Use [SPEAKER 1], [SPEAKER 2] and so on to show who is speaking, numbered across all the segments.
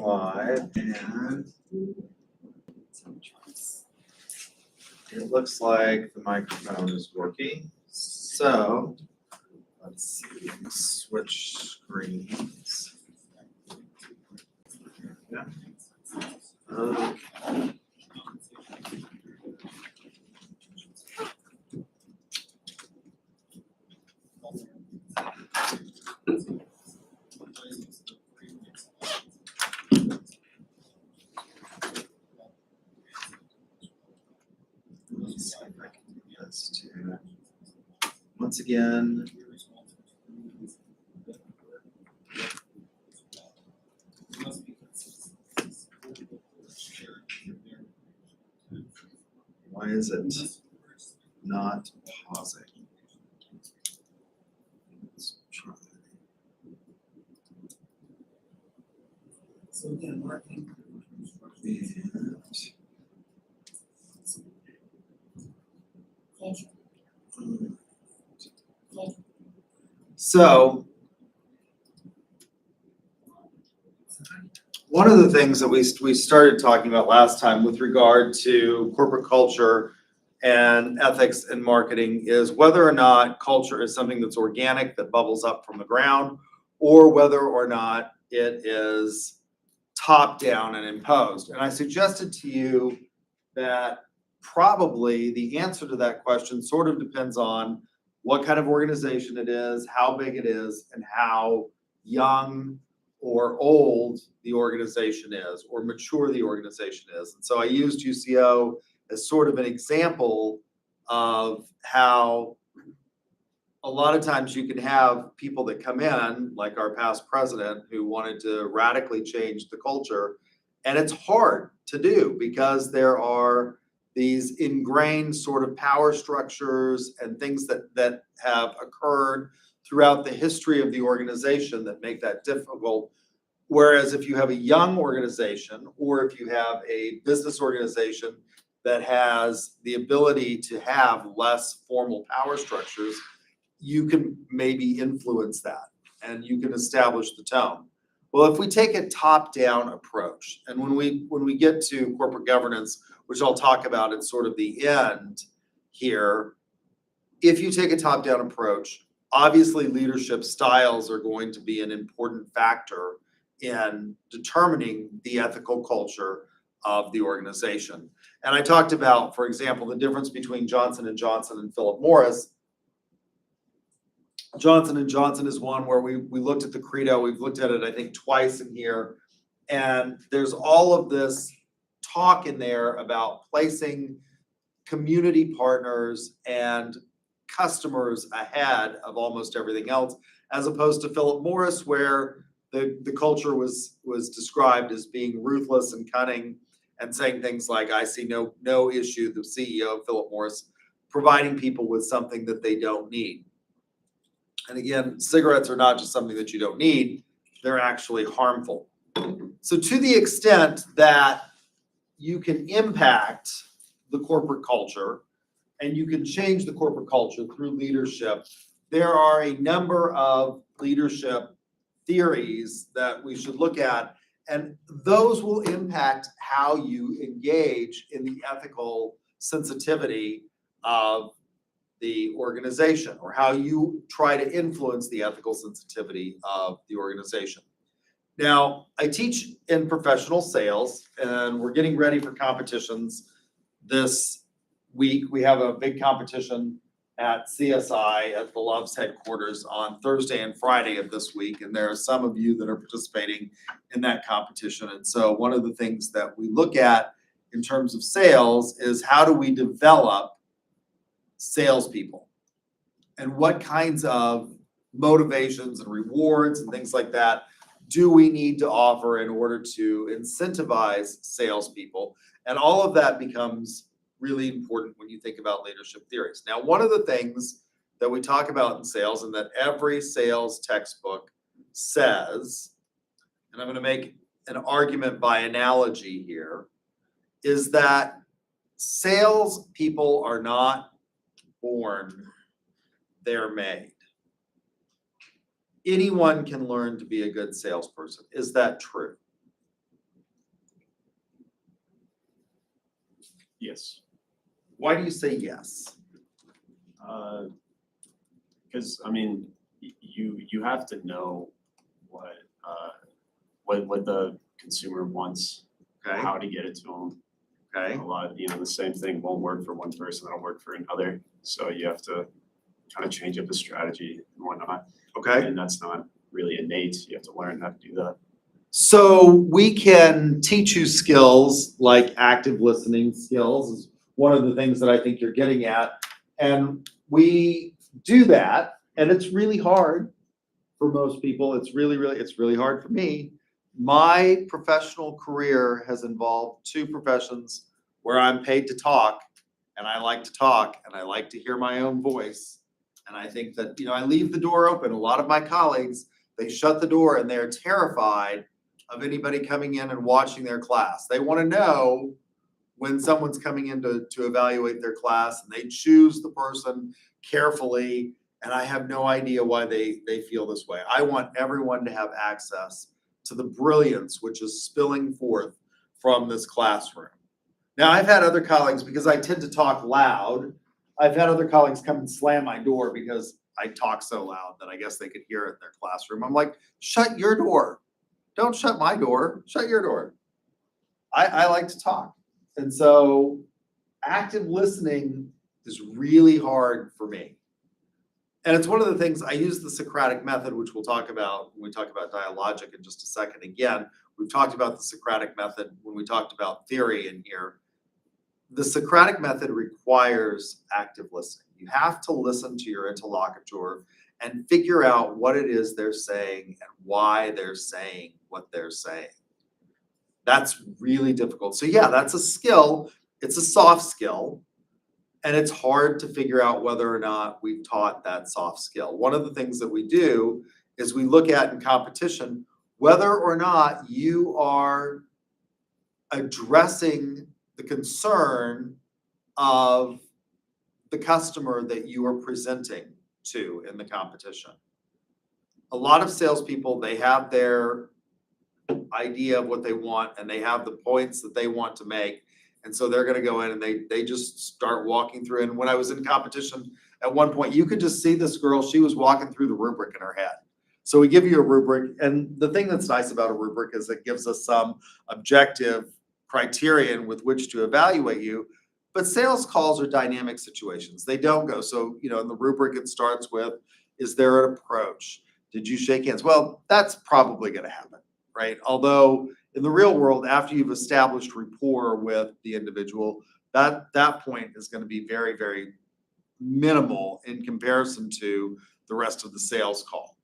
[SPEAKER 1] live, and it looks like the microphone is working. So let's see, switch screens. Yeah. Okay. Let's see if I can do this too. Once again, why is it not pausing? Let's try.
[SPEAKER 2] So again, marketing.
[SPEAKER 1] So one of the things that we started talking about last time with regard to corporate culture and ethics and marketing is whether or not culture is something that's organic, that bubbles up from the ground, or whether or not it is top down and imposed. And I suggested to you that probably the answer to that question sort of depends on what kind of organization it is, how big it is, and how young or old the organization is, or mature the organization is. And so I used UCO as sort of an example of how a lot of times you can have people that come in, like our past president, who wanted to radically change the culture. And it's hard to do because there are these ingrained sort of power structures and things that have occurred throughout the history of the organization that make that difficult. Whereas if you have a young organization, or if you have a business organization that has the ability to have less formal power structures, you can maybe influence that and you can establish the tone. Well, if we take a top-down approach, and when we get to corporate governance, which I'll talk about at sort of the end here, if you take a top-down approach, obviously leadership styles are going to be an important factor in determining the ethical culture of the organization. And I talked about, for example, the difference between Johnson & Johnson and Philip Morris. Johnson & Johnson is one where we looked at the credo. We've looked at it, I think, twice in here. And there's all of this talk in there about placing community partners and customers ahead of almost everything else, as opposed to Philip Morris, where the culture was described as being ruthless and cunning and saying things like, I see no issue, the CEO of Philip Morris, providing people with something that they don't need. And again, cigarettes are not just something that you don't need, they're actually harmful. So to the extent that you can impact the corporate culture and you can change the corporate culture through leadership, there are a number of leadership theories that we should look at, and those will impact how you engage in the ethical sensitivity of the organization, or how you try to influence the ethical sensitivity of the organization. Now, I teach in professional sales, and we're getting ready for competitions this week. We have a big competition at CSI at the Love's headquarters on Thursday and Friday of this week, and there are some of you that are participating in that competition. And so one of the things that we look at in terms of sales is how do we develop salespeople, and what kinds of motivations and rewards and things like that do we need to offer in order to incentivize salespeople? And all of that becomes really important when you think about leadership theories. Now, one of the things that we talk about in sales, and that every sales textbook says, and I'm going to make an argument by analogy here, is that salespeople are not born, they're made. Anyone can learn to be a good salesperson. Is that true?
[SPEAKER 2] Yes.
[SPEAKER 1] Why do you say yes?
[SPEAKER 2] Because I mean, you have to know what the consumer wants,
[SPEAKER 1] Okay,
[SPEAKER 2] how to get it to them.
[SPEAKER 1] okay.
[SPEAKER 2] A lot of, the same thing won't work for one person, that'll work for another. So you have to kind of change up the strategy and whatnot.
[SPEAKER 1] Okay.
[SPEAKER 2] And that's not really innate. You have to learn how to do that.
[SPEAKER 1] So we can teach you skills like active listening skills is one of the things that I think you're getting at. And we do that, and it's really hard for most people. It's really hard for me. My professional career has involved two professions where I'm paid to talk, and I like to talk, and I like to hear my own voice. And I think that, I leave the door open. A lot of my colleagues, they shut the door and they're terrified of anybody coming in and watching their class. They want to know when someone's coming in to evaluate their class, and they choose the person carefully. And I have no idea why they feel this way. I want everyone to have access to the brilliance which is spilling forth from this classroom. Now, I've had other colleagues, because I tend to talk loud, I've had other colleagues come and slam my door because I talk so loud that I guess they could hear it in their classroom. I'm like, shut your door. Don't shut my door, shut your door. I like to talk. And so active listening is really hard for me. And it's one of the things, I use the Socratic method, which we'll talk about when we talk about dialogic in just a second. Again, we've talked about the Socratic method when we talked about theory in here. The Socratic method requires active listening. You have to listen to your interlocutor and figure out what it is they're saying and why they're saying what they're saying. That's really difficult. So yeah, that's a skill. It's a soft skill. And it's hard to figure out whether or not we've taught that soft skill. One of the things that we do is we look at in competition whether or not you are addressing the concern of the customer that you are presenting to in the competition. A lot of salespeople, they have their idea of what they want, and they have the points that they want to make. And so they're going to go in and they just start walking through. And when I was in competition, at one point, you could just see this girl, she was walking through the rubric in her head. So we give you a rubric. And the thing that's nice about a rubric is it gives us some objective criterion with which to evaluate you. But sales calls are dynamic situations. They don't go. So, in the rubric, it starts with, is there an approach? Did you shake hands? Well, that's probably going to happen, right? Although in the real world, after you've established rapport with the individual, that point is going to be very, very minimal in comparison to the rest of the sales call.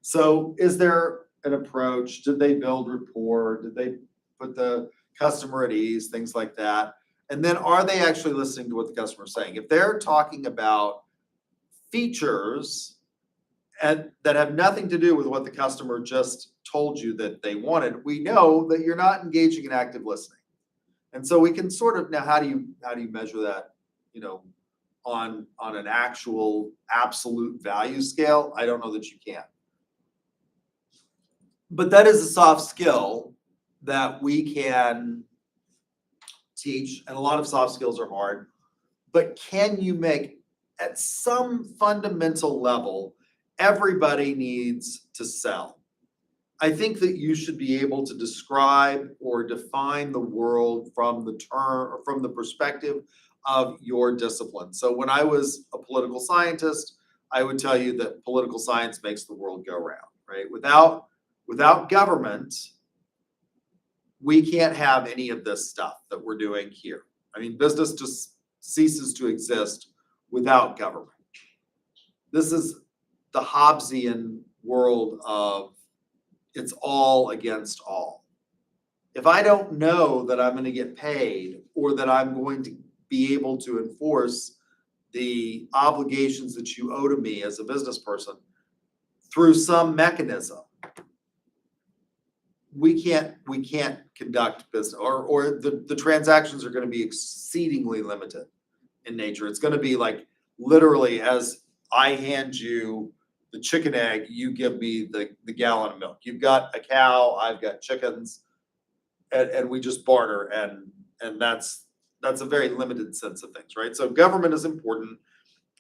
[SPEAKER 1] So is there an approach? Did they build rapport? Did they put the customer at ease? Things like that. And then are they actually listening to what the customer is saying? If they're talking about features and that have nothing to do with what the customer just told you that they wanted, we know that you're not engaging in active listening. And so we can sort of, now how do you measure that, on an actual absolute value scale? I don't know that you can. But that is a soft skill that we can teach, and a lot of soft skills are hard. But can you make, at some fundamental level, everybody needs to sell. I think that you should be able to describe or define the world from the perspective of your discipline. So when I was a political scientist, I would tell you that political science makes the world go round, right? Without government, we can't have any of this stuff that we're doing here. I mean, business just ceases to exist without government. This is the Hobbesian world of it's all against all. If I don't know that I'm going to get paid or that I'm going to be able to enforce the obligations that you owe to me as a business person through some mechanism, we can't conduct business, or the transactions are going to be exceedingly limited in nature. It's going to be like literally, as I hand you the chicken egg, you give me the gallon of milk. You've got a cow, I've got chickens, and we just barter, and that's that's a very limited sense of things, right? So government is important.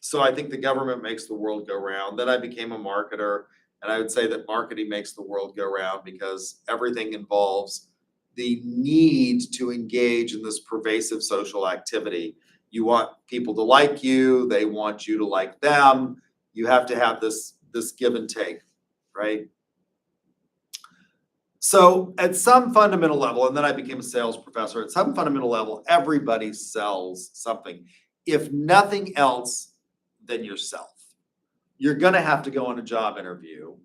[SPEAKER 1] So I think the government makes the world go round. Then I became a marketer, and I would say that marketing makes the world go round because everything involves the need to engage in this pervasive social activity. You want people to like you, they want you to like them. You have to have this give and take, right? So at some fundamental level, and then I became a sales professor, at some fundamental level, everybody sells something. If nothing else, than yourself. You're gonna have to go on a job interview.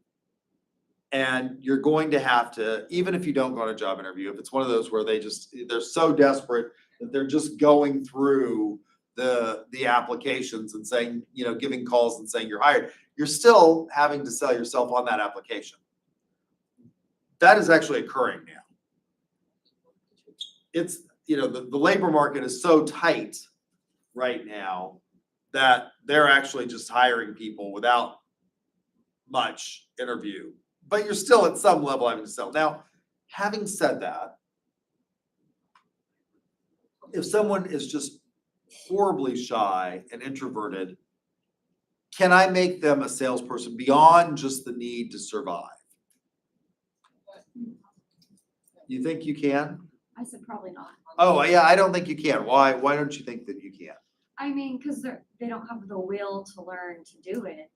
[SPEAKER 1] And you're going to have to, even if you don't go on a job interview, if it's one of those where they're so desperate that they're just going through the applications and saying, giving calls and saying you're hired, you're still having to sell yourself on that application. That is actually occurring now. It's, the labor market is so tight right now that they're actually just hiring people without much interview. But you're still at some level having to sell. Now, having said that, if someone is just horribly shy and introverted, can I make them a salesperson beyond just the need to survive? You think you can?
[SPEAKER 3] I said probably not.
[SPEAKER 1] Oh, yeah, I don't think you can. Why don't you think that you can?
[SPEAKER 3] I mean, because they don't have the will to learn to do it.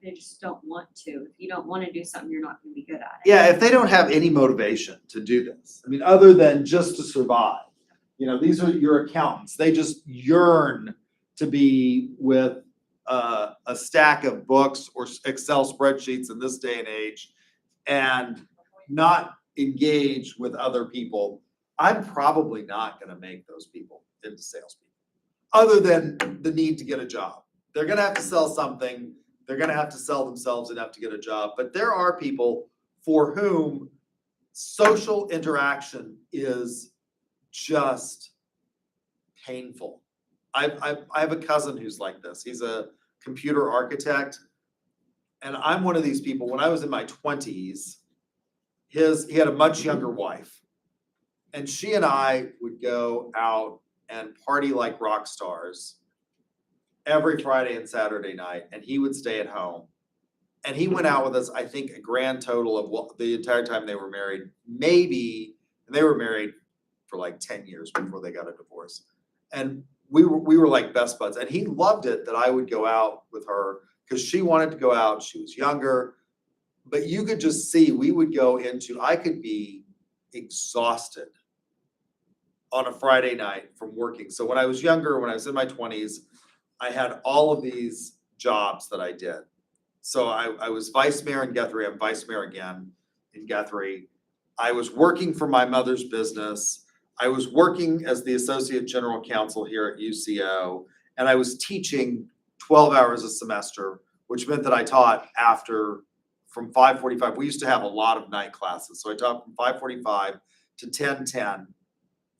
[SPEAKER 3] They just don't want to. If you don't want to do something, you're not going to be good at it.
[SPEAKER 1] Yeah, if they don't have any motivation to do this, I mean, other than just to survive, these are your accountants. They just yearn to be with a stack of books or Excel spreadsheets in this day and age and not engage with other people. I'm probably not going to make those people into salespeople, other than the need to get a job. They're going to have to sell something. They're going to have to sell themselves enough to get a job. But there are people for whom social interaction is just painful. I have a cousin who's like this. He's a computer architect. And I'm one of these people. When I was in my 20s, he had a much younger wife. And she and I would go out and party like rock stars every Friday and Saturday night, and he would stay at home. And he went out with us, I think, a grand total of the entire time they were married, maybe, and they were married for like 10 years before they got a divorce. And we were like best buds. And he loved it that I would go out with her because she wanted to go out. She was younger. But you could just see, I could be exhausted on a Friday night from working. So when I was younger, when I was in my 20s, I had all of these jobs that I did. So I was vice mayor in Guthrie. I'm vice mayor again in Guthrie. I was working for my mother's business. I was working as the associate general counsel here at UCO, and I was teaching 12 hours a semester, which meant that I taught from 5:45. We used to have a lot of night classes. So I taught from 5:45 to 10:10,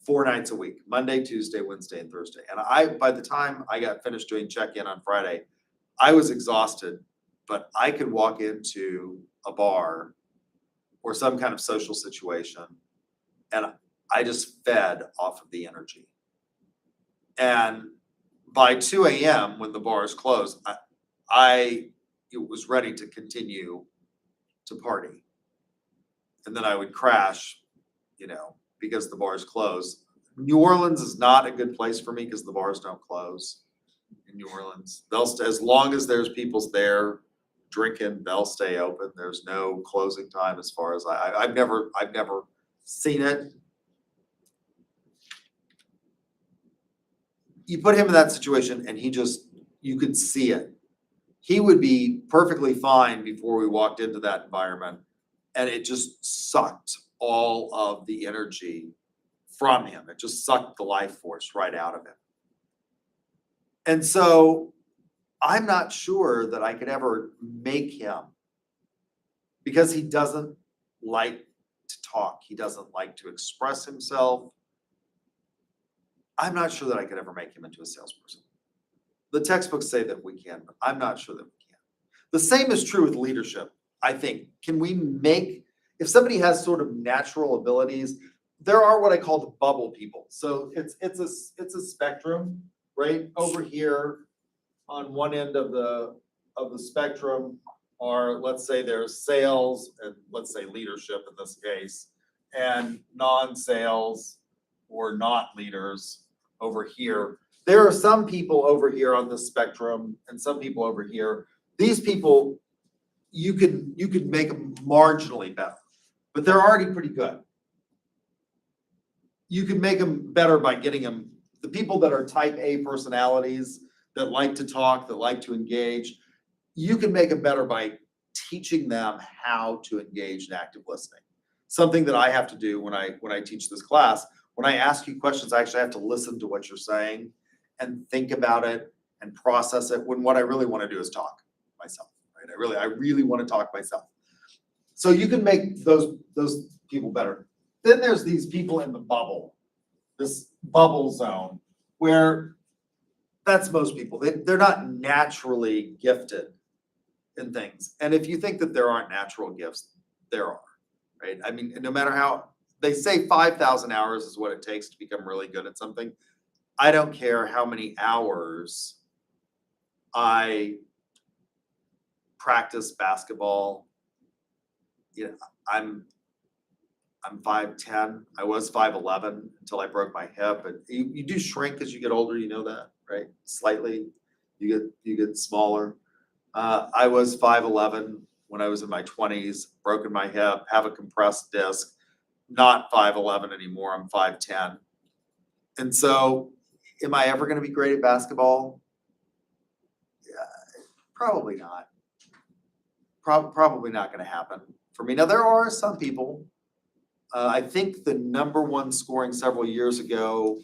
[SPEAKER 1] 4 nights a week, Monday, Tuesday, Wednesday, and Thursday. And by the time I got finished doing check-in on Friday, I was exhausted, but I could walk into a bar or some kind of social situation, and I just fed off of the energy. And by 2 a.m., when the bars closed, I was ready to continue to party. And then I would crash, because the bars close. New Orleans is not a good place for me because the bars don't close in New Orleans. As long as there's people there drinking, they'll stay open. There's no closing time as far as I've never seen it. You put him in that situation and you could see it. He would be perfectly fine before we walked into that environment, and it just sucked all of the energy from him. It just sucked the life force right out of him. And so I'm not sure that I could ever make him, because he doesn't like to talk. He doesn't like to express himself. I'm not sure that I could ever make him into a salesperson. The textbooks say that we can, but I'm not sure that we can. The same is true with leadership, I think. If somebody has sort of natural abilities, there are what I call the bubble people. So it's a spectrum, right? Over here on one end of the spectrum are, let's say there's sales and let's say leadership in this case, and non-sales or not leaders over here. There are some people over here on this spectrum and some people over here. These people, you could make them marginally better, but they're already pretty good. You can make them better by getting them, the people that are type A personalities, that like to talk, that like to engage, you can make them better by teaching them how to engage in active listening. Something that I have to do when I teach this class, when I ask you questions, I actually have to listen to what you're saying and think about it and process it, when what I really want to do is talk myself, right? I really want to talk myself. So you can make those people better. Then there's these people in the bubble, this bubble zone, where that's most people. They're not naturally gifted in things. And if you think that there aren't natural gifts, there are, right? I mean, no matter how, they say 5,000 hours is what it takes to become really good at something. I don't care how many hours I practice basketball. You know, I'm 5'10". I was 5'11" until I broke my hip. And you do shrink as you get older, you know that, right? Slightly, you get smaller. I was 5'11" when I was in my 20s, broken my hip, have a compressed disc, not 5'11" anymore, I'm 5'10". And so, am I ever gonna be great at basketball? Yeah, probably not. Probably not gonna happen for me. Now, there are some people, I think the #1 scoring several years ago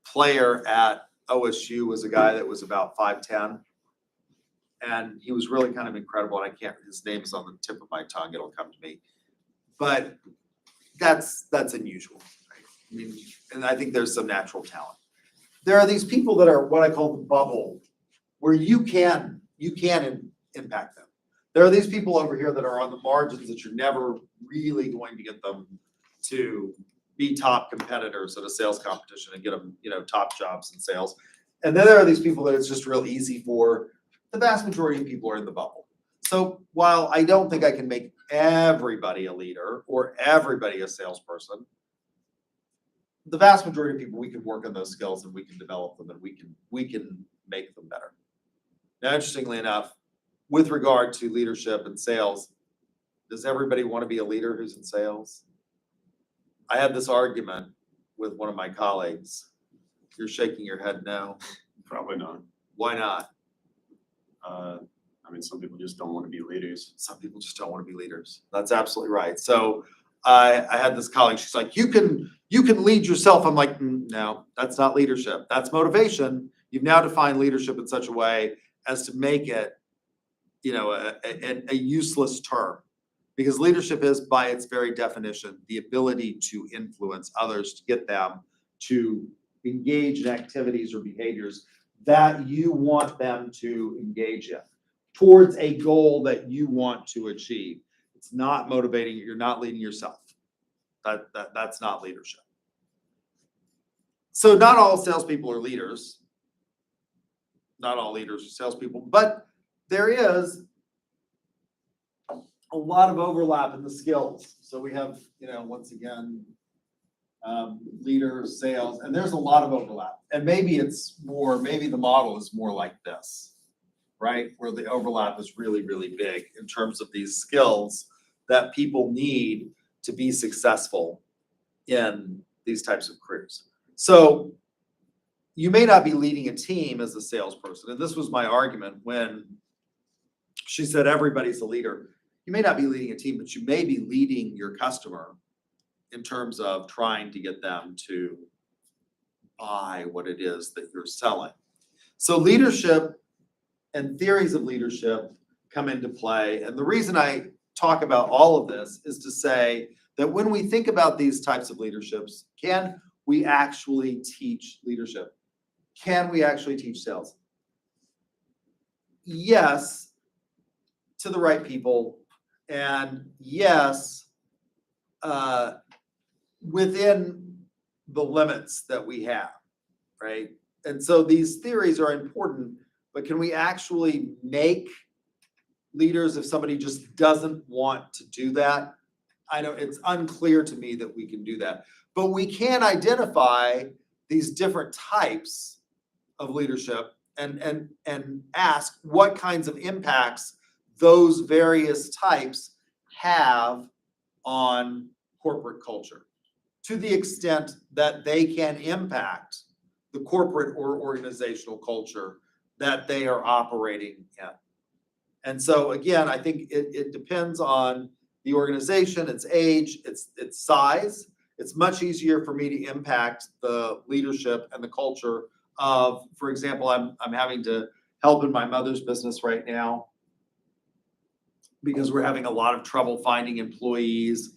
[SPEAKER 1] player at OSU was a guy that was about 5'10". And he was really kind of incredible. And his name is on the tip of my tongue. It'll come to me. But that's unusual, right? I mean, and I think there's some natural talent. There are these people that are what I call the bubble, where you can impact them. There are these people over here that are on the margins that you're never really going to get them to be top competitors at a sales competition and get them, top jobs in sales. And then there are these people that it's just real easy for. The vast majority of people are in the bubble. So while I don't think I can make everybody a leader or everybody a salesperson, the vast majority of people, we can work on those skills and we can develop them and we can make them better. Now, interestingly enough, with regard to leadership and sales, does everybody want to be a leader who's in sales? I had this argument with one of my colleagues. You're shaking your head no.
[SPEAKER 2] Probably not.
[SPEAKER 1] Why not?
[SPEAKER 2] I mean, some people just don't want to be leaders.
[SPEAKER 1] Some people just don't want to be leaders. That's absolutely right. So I had this colleague, she's like, you can lead yourself. I'm like, no, that's not leadership. That's motivation. You've now defined leadership in such a way as to make it, a useless term. Because leadership is, by its very definition, the ability to influence others, to get them to engage in activities or behaviors that you want them to engage in towards a goal that you want to achieve. It's not motivating. You're not leading yourself. That's not leadership. So not all salespeople are leaders. Not all leaders are salespeople, but there is a lot of overlap in the skills. So we have, once again, leaders, sales, and there's a lot of overlap. And maybe the model is more like this, right? Where the overlap is really, really big in terms of these skills that people need to be successful in these types of careers. So you may not be leading a team as a salesperson. And this was my argument when she said everybody's a leader. You may not be leading a team, but you may be leading your customer in terms of trying to get them to buy what it is that you're selling. So leadership and theories of leadership come into play. And the reason I talk about all of this is to say that when we think about these types of leaderships, can we actually teach leadership? Can we actually teach sales? Yes, to the right people. And yes, within the limits that we have, right? And so these theories are important, but can we actually make leaders if somebody just doesn't want to do that? I know it's unclear to me that we can do that, but we can identify these different types of leadership and ask what kinds of impacts those various types have on corporate culture, to the extent that they can impact the corporate or organizational culture that they are operating in. And so again, I think it depends on the organization, its age, its size. It's much easier for me to impact the leadership and the culture of, for example, I'm having to help in my mother's business right now because we're having a lot of trouble finding employees.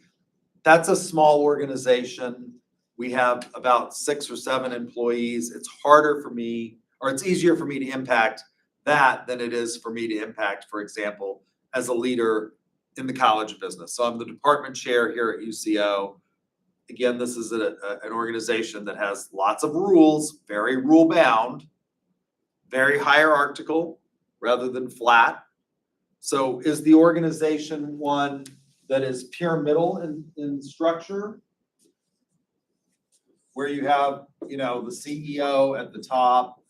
[SPEAKER 1] That's a small organization. We have about 6 or 7 employees. It's harder for me, or it's easier for me to impact that than it is for me to impact, for example, as a leader in the college business. So I'm the department chair here at UCO. Again, this is an organization that has lots of rules, very rule bound, very hierarchical rather than flat. So is the organization one that is pyramidal in structure, where you have, the CEO at the top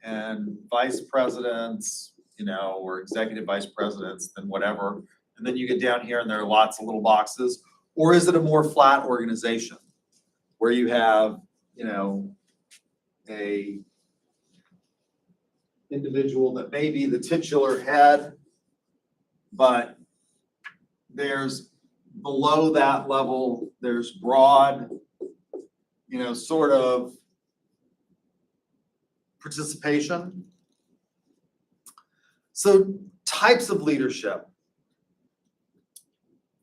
[SPEAKER 1] and vice presidents, or executive vice presidents, then whatever. And then you get down here and there are lots of little boxes. Or is it a more flat organization where you have, a individual that may be the titular head, but there's below that level, there's broad, sort of participation. So types of leadership.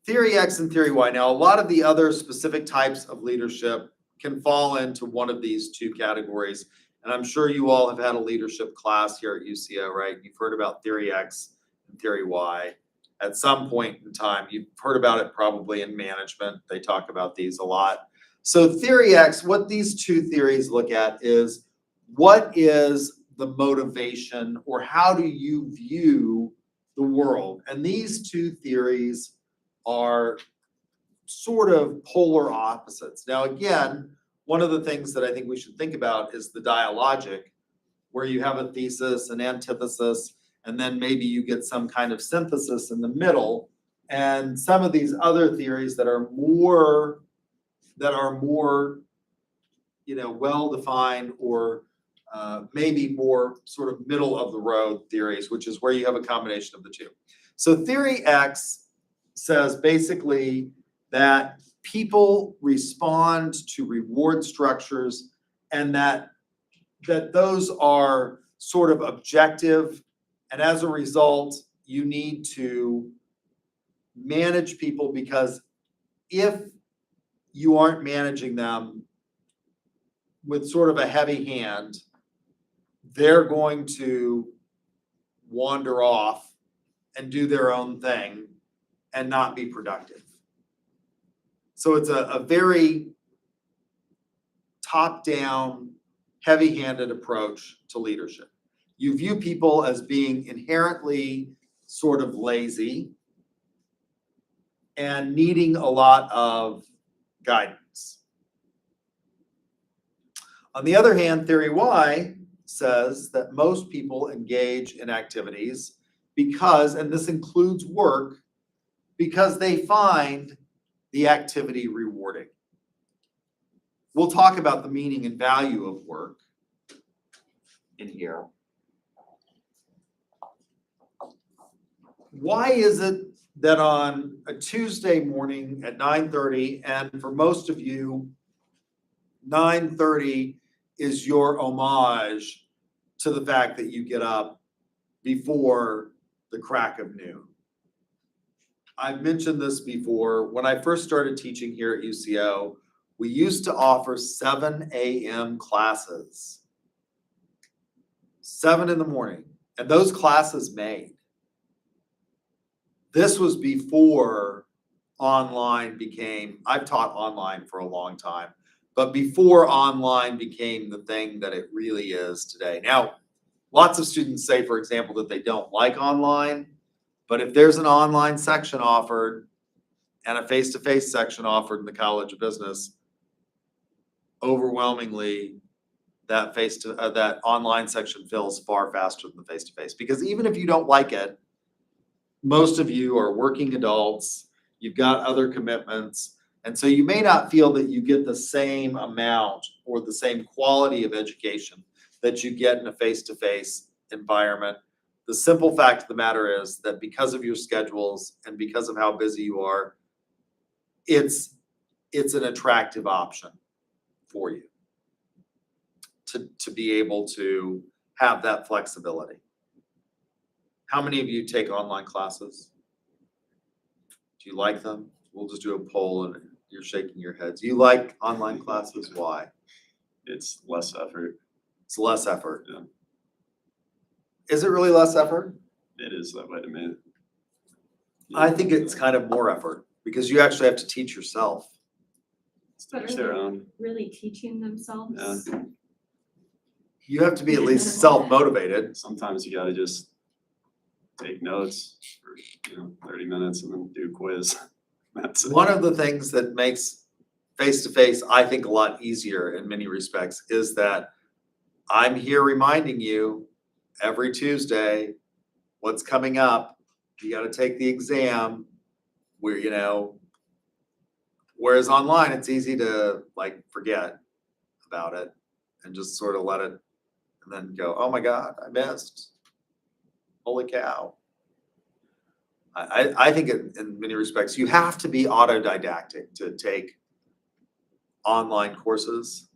[SPEAKER 1] Theory X and Theory Y. Now, a lot of the other specific types of leadership can fall into one of these two categories. And I'm sure you all have had a leadership class here at UCO, right? You've heard about Theory X and Theory Y at some point in time. You've heard about it probably in management. They talk about these a lot. So Theory X, what these two theories look at is, what is the motivation, or how do you view the world? And these two theories are sort of polar opposites. Now, again, one of the things that I think we should think about is the dialogic, where you have a thesis, an antithesis, and then maybe you get some kind of synthesis in the middle. And some of these other theories that are more, well-defined, or maybe more sort of middle of the road theories, which is where you have a combination of the two. So Theory X says basically that people respond to reward structures, and that those are sort of objective, and as a result, you need to manage people, because if you aren't managing them with sort of a heavy hand, they're going to wander off and do their own thing and not be productive. So it's a very top-down, heavy-handed approach to leadership. You view people as being inherently sort of lazy and needing a lot of guidance. On the other hand, Theory Y says that most people engage in activities because, and this includes work, because they find the activity rewarding. We'll talk about the meaning and value of work in here. Why is it that on a Tuesday morning at 9:30, and for most of you, 9:30 is your homage to the fact that you get up before the crack of noon? I've mentioned this before. When I first started teaching here at UCO, we used to offer 7 a.m. classes. 7 in the morning. And those classes made. This was before online became, I've taught online for a long time, but before online became the thing that it really is today. Now, lots of students say, for example, that they don't like online, but if there's an online section offered and a face-to-face section offered in the College of Business, overwhelmingly, that online section fills far faster than the face-to-face. Because even if you don't like it, most of you are working adults, you've got other commitments, and so you may not feel that you get the same amount or the same quality of education that you get in a face-to-face environment. The simple fact of the matter is that because of your schedules and because of how busy you are, it's an attractive option for you to be able to have that flexibility. How many of you take online classes? Do you like them? We'll just do a poll and you're shaking your heads. You like online classes? Why?
[SPEAKER 2] It's less effort.
[SPEAKER 1] It's less effort.
[SPEAKER 2] Yeah.
[SPEAKER 1] Is it really less effort?
[SPEAKER 2] It is that way to me.
[SPEAKER 1] I think it's kind of more effort because you actually have to teach yourself.
[SPEAKER 3] But
[SPEAKER 2] Teach
[SPEAKER 3] are
[SPEAKER 2] their
[SPEAKER 3] they
[SPEAKER 2] own.
[SPEAKER 3] really teaching themselves?
[SPEAKER 2] Yeah.
[SPEAKER 1] You have to be at least self-motivated.
[SPEAKER 2] Sometimes you gotta just take notes for, 30 minutes and then do a quiz. That's it.
[SPEAKER 1] One of the things that makes face-to-face, I think, a lot easier in many respects is that I'm here reminding you every Tuesday what's coming up. You gotta take the exam whereas online, it's easy to like forget about it and just sort of let it and then go, oh my God, I missed. Holy cow. I think in many respects, you have to be autodidactic to take online courses.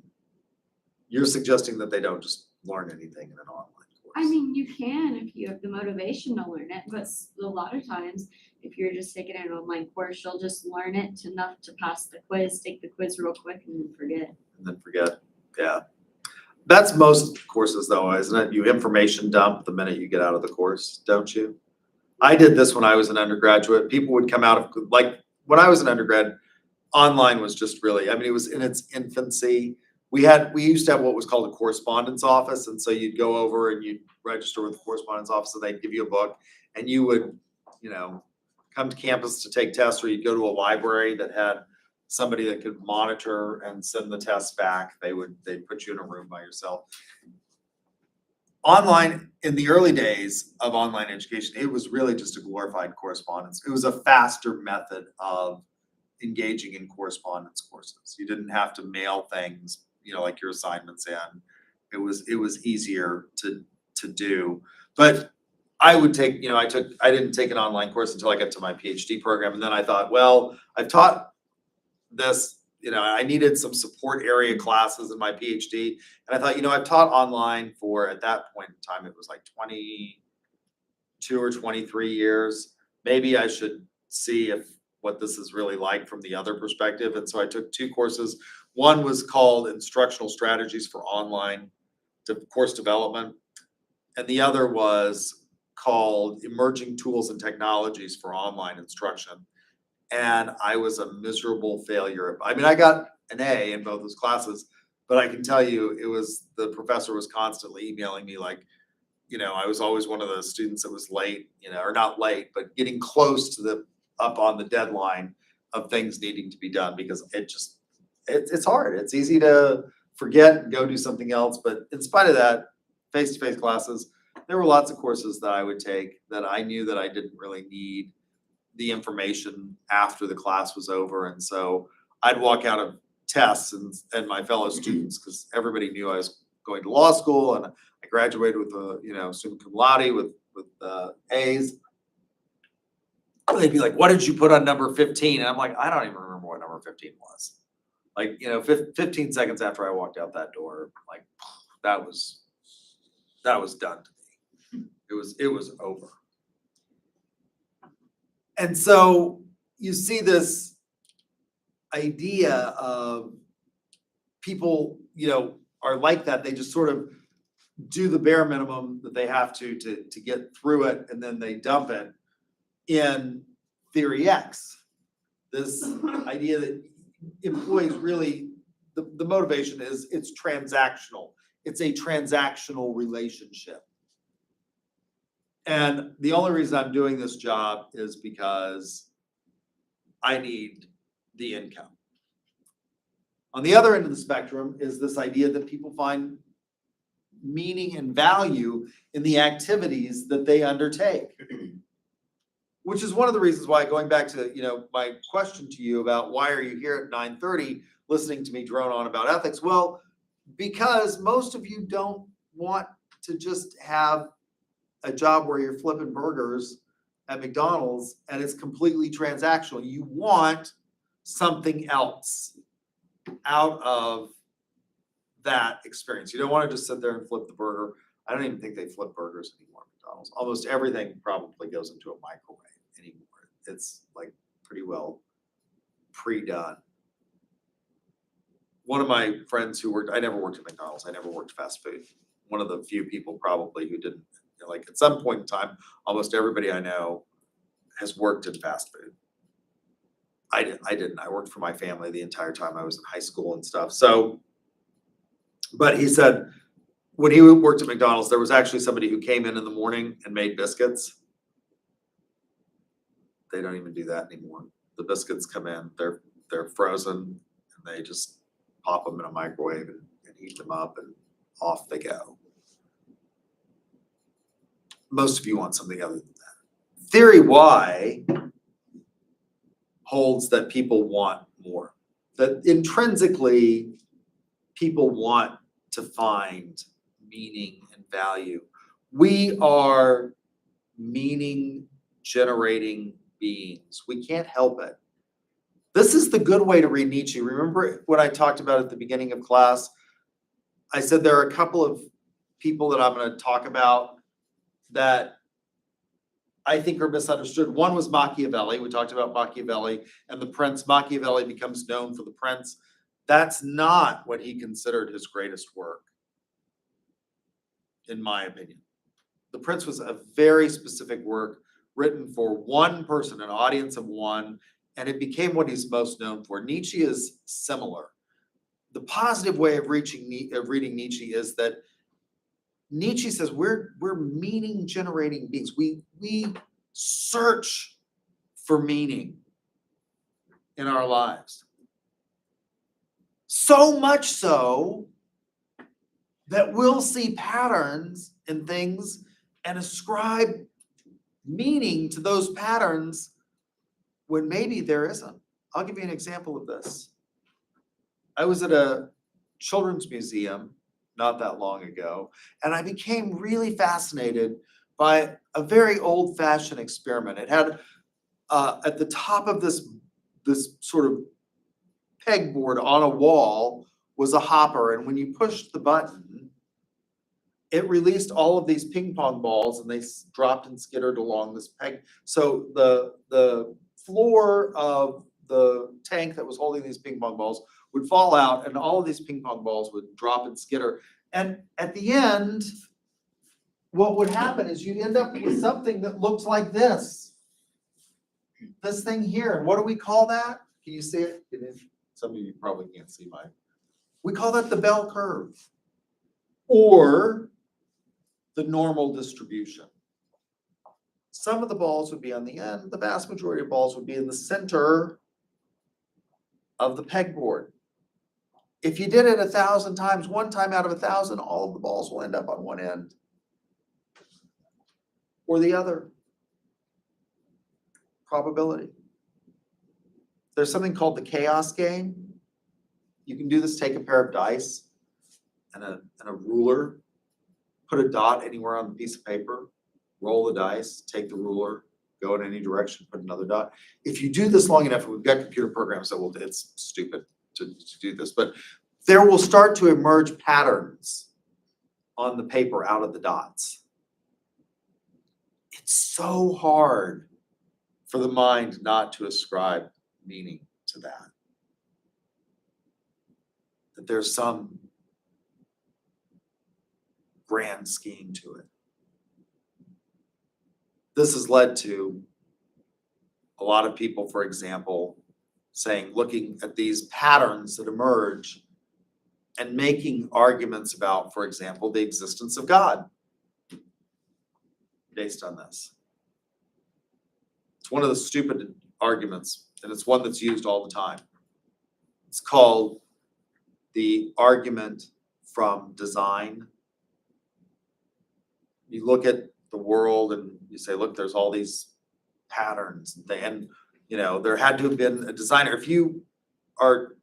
[SPEAKER 1] You're suggesting that they don't just learn anything in an online course.
[SPEAKER 3] I mean, you can if you have the motivation to learn it, but a lot of times, if you're just taking an online course, you'll just learn it enough to pass the quiz, take the quiz real quick and then forget.
[SPEAKER 1] And then forget, yeah. That's most courses though, isn't it? You information dump the minute you get out of the course, don't you? I did this when I was an undergraduate. People would come out of, like, when I was an undergrad, online was just really, it was in its infancy. We used to have what was called a correspondence office, and so you'd go over and you'd register with the correspondence office, and they'd give you a book, and you would, come to campus to take tests, or you'd go to a library that had somebody that could monitor and send the tests back. They'd put you in a room by yourself. Online, in the early days of online education, it was really just a glorified correspondence. It was a faster method of engaging in correspondence courses. You didn't have to mail things, like your assignments in. It was easier to do. But I would take, I didn't take an online course until I got to my PhD program. And then I thought, well, I've taught this, I needed some support area classes in my PhD. And I thought, I've taught online for, at that point in time, it was like 22 or 23 years. Maybe I should see what this is really like from the other perspective. And so I took two courses. One was called Instructional Strategies for Online Course Development. And the other was called Emerging Tools and Technologies for Online Instruction. And I was a miserable failure. I got an A in both those classes, but I can tell you the professor was constantly emailing me like, I was always one of the students that was late, or not late, but getting close to up on the deadline of things needing to be done because it's hard. It's easy to forget and go do something else. But in spite of that, face-to-face classes, there were lots of courses that I would take that I knew that I didn't really need the information after the class was over. And so I'd walk out of tests and my fellow students, because everybody knew I was going to law school and I graduated with a, summa cum laude with A's. They'd be like, what did you put on number 15? And I'm like, I don't even remember what number 15 was. Like, 15 seconds after I walked out that door, like that was done to me. It was over. And so you see this idea of people, are like that. They just sort of do the bare minimum that they have to get through it, and then they dump it in Theory X. this idea that employees really, the motivation is it's transactional. It's a transactional relationship. And the only reason I'm doing this job is because I need the income. On the other end of the spectrum is this idea that people find meaning and value in the activities that they undertake. Which is one of the reasons why, going back to, my question to you about why are you here at 9:30 listening to me drone on about ethics? Well, because most of you don't want to just have a job where you're flipping burgers at McDonald's and it's completely transactional. You want something else out of that experience. You don't want to just sit there and flip the burger. I don't even think they flip burgers anymore at McDonald's. Almost everything probably goes into a microwave anymore. It's like pretty well pre-done. One of my friends I never worked at McDonald's. I never worked fast food. One of the few people probably who didn't, like at some point in time, almost everybody I know has worked in fast food. I didn't. I worked for my family the entire time I was in high school and stuff. So, but he said when he worked at McDonald's, there was actually somebody who came in the morning and made biscuits. They don't even do that anymore. The biscuits come in, they're frozen, and they just pop them in a microwave and heat them up, and off they go. Most of you want something other than that. Theory Y holds that people want more. That intrinsically, people want to find meaning and value. We are meaning generating beings. We can't help it. This is the good way to read Nietzsche. Remember what I talked about at the beginning of class? I said there are a couple of people that I'm going to talk about that I think are misunderstood. One was Machiavelli. We talked about Machiavelli and the Prince. Machiavelli becomes known for the Prince. That's not what he considered his greatest work, in my opinion. The Prince was a very specific work written for one person, an audience of one, and it became what he's most known for. Nietzsche is similar. The positive way of reading Nietzsche is that Nietzsche says we're meaning generating beings. We search for meaning in our lives. So much so that we'll see patterns in things and ascribe meaning to those patterns when maybe there isn't. I'll give you an example of this. I was at a children's museum not that long ago, and I became really fascinated by a very old-fashioned experiment. It had at the top of this sort of pegboard on a wall was a hopper, and when you pushed the button, it released all of these ping pong balls, and they dropped and skittered along this peg. So the floor of the tank that was holding these ping pong balls would fall out, and all of these ping pong balls would drop and skitter. And at the end, what would happen is you'd end up with something that looks like this. This thing here. And what do we call that? Can you see it? Some of you probably can't see mine. We call that the bell curve, or the normal distribution. Some of the balls would be on the end. The vast majority of balls would be in the center of the pegboard. If you did it 1,000 times, one time out of 1,000, all of the balls will end up on one end or the other. Probability. There's something called the chaos game. You can do this, take a pair of dice and a ruler, put a dot anywhere on the piece of paper, roll the dice, take the ruler, go in any direction, put another dot. If you do this long enough, we've got computer programs that will, it's stupid to do this, but there will start to emerge patterns on the paper out of the dots. It's so hard for the mind not to ascribe meaning to that. That there's some grand scheme to it. This has led to a lot of people, for example, saying, looking at these patterns that emerge and making arguments about, for example, the existence of God based on this. It's one of the stupid arguments, and it's one that's used all the time. It's called the argument from design. You look at the world and you say, look, there's all these patterns, and there had to have been a designer. If you are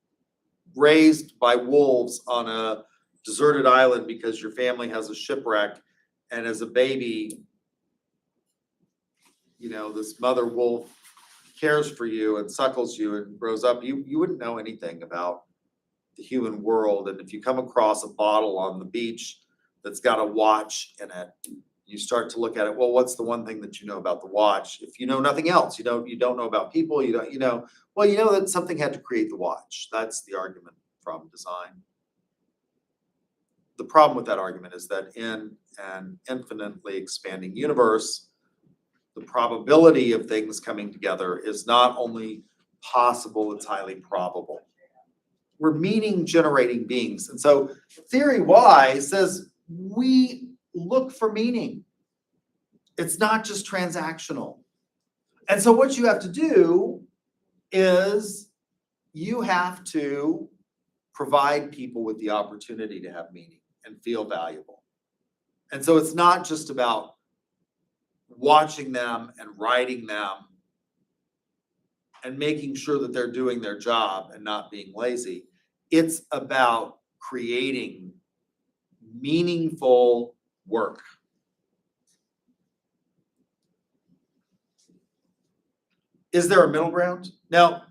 [SPEAKER 1] raised by wolves on a deserted island because your family has a shipwreck, and as a baby, this mother wolf cares for you and suckles you and grows up, you wouldn't know anything about the human world. And if you come across a bottle on the beach that's got a watch in it, you start to look at it, well, what's the one thing that you know about the watch? If you know nothing else, you don't know about people, well, you know that something had to create the watch. That's the argument from design. The problem with that argument is that in an infinitely expanding universe, the probability of things coming together is not only possible, it's highly probable. We're meaning generating beings. And so theory Y says we look for meaning. It's not just transactional. And so what you have to do is you have to provide people with the opportunity to have meaning and feel valuable. And so it's not just about watching them and writing them and making sure that they're doing their job and not being lazy. It's about creating meaningful work. Is there a middle ground? Now,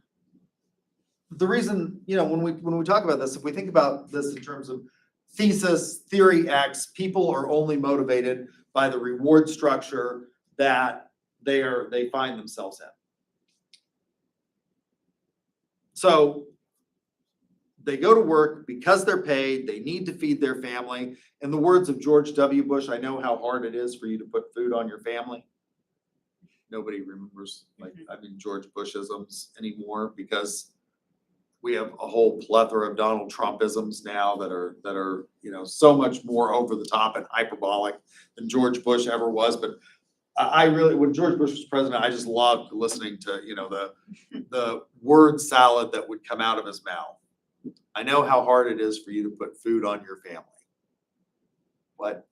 [SPEAKER 1] the reason, when we talk about this, if we think about this in terms of thesis, theory X, people are only motivated by the reward structure that they find themselves in. So they go to work because they're paid, they need to feed their family. In the words of George W. Bush, I know how hard it is for you to put food on your family. Nobody remembers George Bushisms anymore because we have a whole plethora of Donald Trumpisms now that are so much more over the top and hyperbolic than George Bush ever was. But I really, when George Bush was president, I just loved listening to the word salad that would come out of his mouth. I know how hard it is for you to put food on your family. What?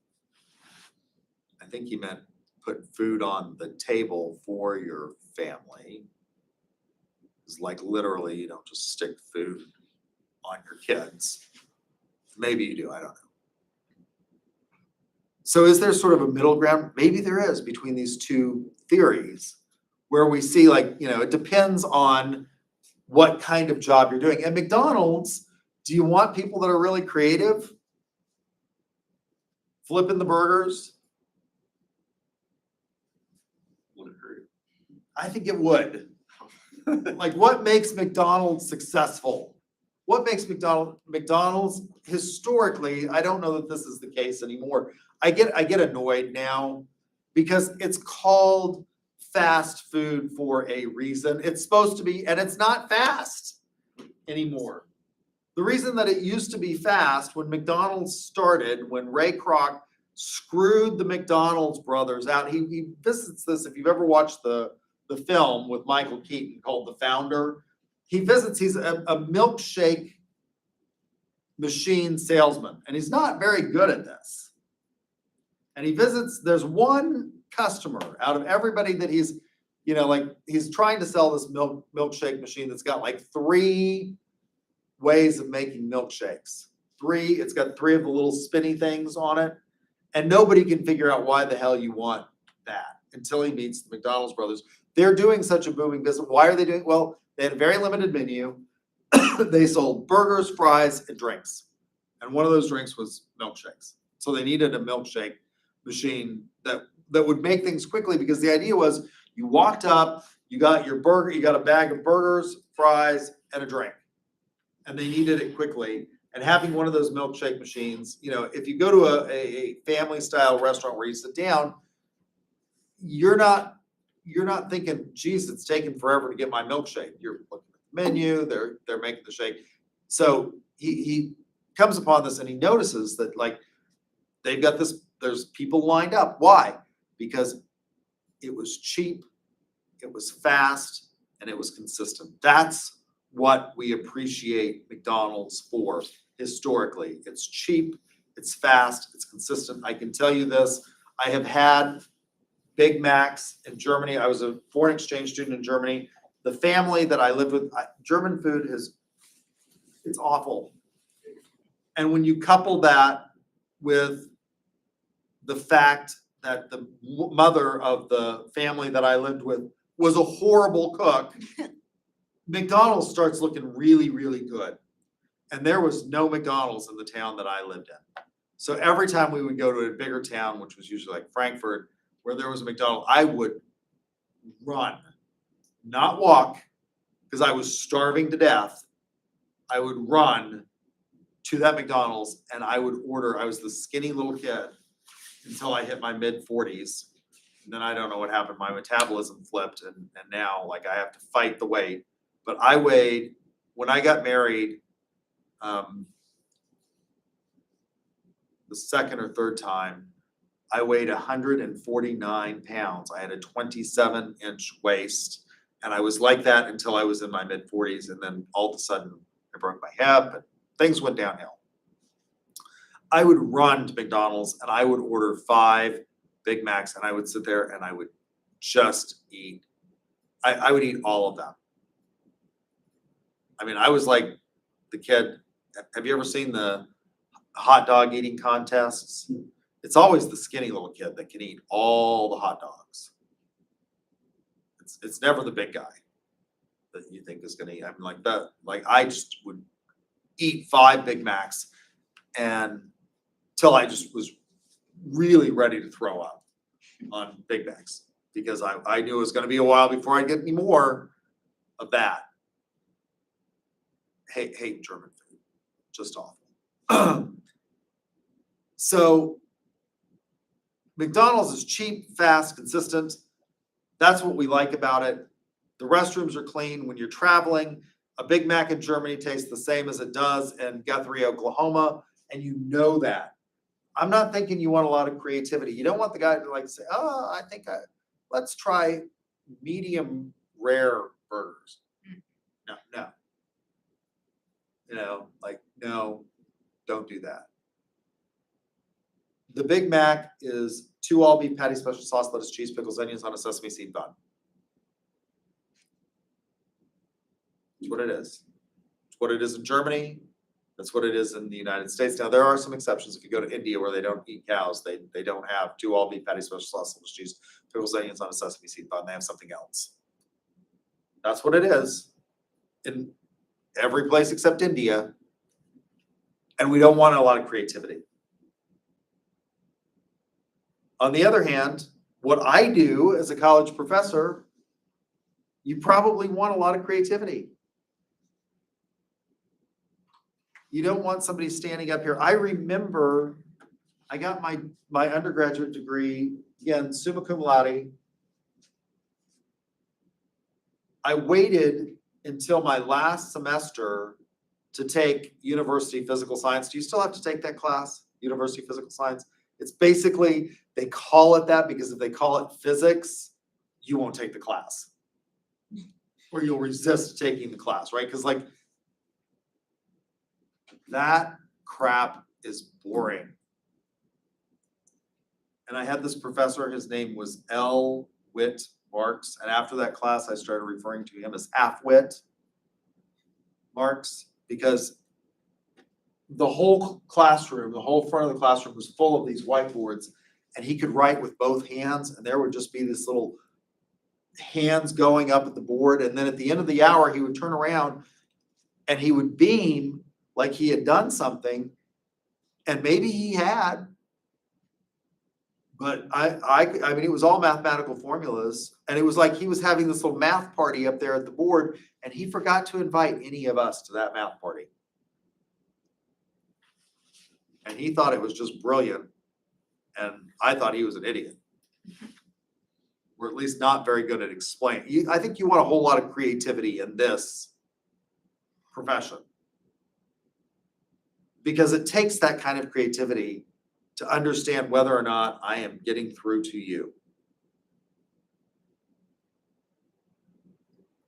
[SPEAKER 1] I think he meant put food on the table for your family. It's like literally, you don't just stick food on your kids. Maybe you do, I don't know. So is there sort of a middle ground? Maybe there is between these two theories where we see it depends on what kind of job you're doing. At McDonald's, do you want people that are really creative? Flipping the burgers?
[SPEAKER 2] Would it hurt?
[SPEAKER 1] I think it would. What makes McDonald's successful? What makes McDonald's historically, I don't know that this is the case anymore. I get annoyed now because it's called fast food for a reason. It's supposed to be, and it's not fast anymore. The reason that it used to be fast when McDonald's started, when Ray Kroc screwed the McDonald's brothers out, he visits this, if you've ever watched the film with Michael Keaton called The Founder, he's a milkshake machine salesman, and he's not very good at this. And he visits, there's one customer out of everybody that he's trying to sell this milkshake machine that's got 3 ways of making milkshakes. It's got 3 of the little spinny things on it. And nobody can figure out why the hell you want that until he meets the McDonald's brothers. They're doing such a booming business. Why are they doing? Well, they had a very limited menu. They sold burgers, fries, and drinks. And one of those drinks was milkshakes. So they needed a milkshake machine that would make things quickly, because the idea was you walked up, you got your burger, you got a bag of burgers, fries, and a drink. And they needed it quickly. And having one of those milkshake machines, if you go to a family style restaurant where you sit down, you're not thinking, geez, it's taking forever to get my milkshake. You're looking at menu, they're making the shake. So he comes upon this and he notices that like they've got this, there's people lined up. Why? Because it was cheap, it was fast, and it was consistent. That's what we appreciate McDonald's for historically. It's cheap, it's fast, it's consistent. I can tell you this, I have had Big Macs in Germany. I was a foreign exchange student in Germany. The family that I lived with, German food it's awful. And when you couple that with the fact that the mother of the family that I lived with was a horrible cook, McDonald's starts looking really, really good. And there was no McDonald's in the town that I lived in. So every time we would go to a bigger town, which was usually like Frankfurt, where there was a McDonald's, I would run, not walk, because I was starving to death. I would run to that McDonald's and I would order, I was the skinny little kid until I hit my mid-40s. And then I don't know what happened, my metabolism flipped and now like I have to fight the weight. But I weighed, when I got married, the second or third time, I weighed 149 pounds. I had a 27-inch waist, and I was like that until I was in my mid-40s, and then all of a sudden, I broke my hip, and things went downhill. I would run to McDonald's, and I would order 5 Big Macs, and I would sit there, and I would just eat. I would eat all of them. I mean, I was like the kid. Have you ever seen the hot dog eating contests? It's always the skinny little kid that can eat all the hot dogs. It's never the big guy that you think is gonna eat. I mean, like that, like I just would eat 5 Big Macs and till I just was really ready to throw up on Big Macs because I knew it was gonna be a while before I'd get any more of that. Hate German food, just awful. So McDonald's is cheap, fast, consistent. That's what we like about it. The restrooms are clean. When you're traveling, a Big Mac in Germany tastes the same as it does in Guthrie, Oklahoma, and you know that. I'm not thinking you want a lot of creativity. You don't want the guy to like say, oh, let's try medium rare burgers. No. You know, like, no, don't do that. The Big Mac is 2 all beef patties, special sauce, lettuce, cheese, pickles, onions on a sesame seed bun. That's what it is. It's what it is in Germany. That's what it is in the United States. Now, there are some exceptions. If you go to India where they don't eat cows, they don't have 2 all beef patties, special sauce, lettuce, cheese, pickles, onions on a sesame seed bun. They have something else. That's what it is in every place except India. And we don't want a lot of creativity. On the other hand, what I do as a college professor, you probably want a lot of creativity. You don't want somebody standing up here. I remember I got my undergraduate degree, again, summa cum laude. I waited until my last semester to take university physical science. Do you still have to take that class, university physical science? It's basically, they call it that because if they call it physics, you won't take the class. Or you'll resist taking the class, right? Because like, that crap is boring. And I had this professor, his name was L. Witt Marx, and after that class, I started referring to him as Half-Wit Marx, because the whole classroom, the whole front of the classroom was full of these whiteboards, and he could write with both hands, and there would just be this little hands going up at the board, and then at the end of the hour, he would turn around and he would beam like he had done something, and maybe he had, but I mean, it was all mathematical formulas, and it was like he was having this little math party up there at the board, and he forgot to invite any of us to that math party. And he thought it was just brilliant, and I thought he was an idiot. Or at least not very good at explaining. I think you want a whole lot of creativity in this profession. Because it takes that kind of creativity to understand whether or not I am getting through to you.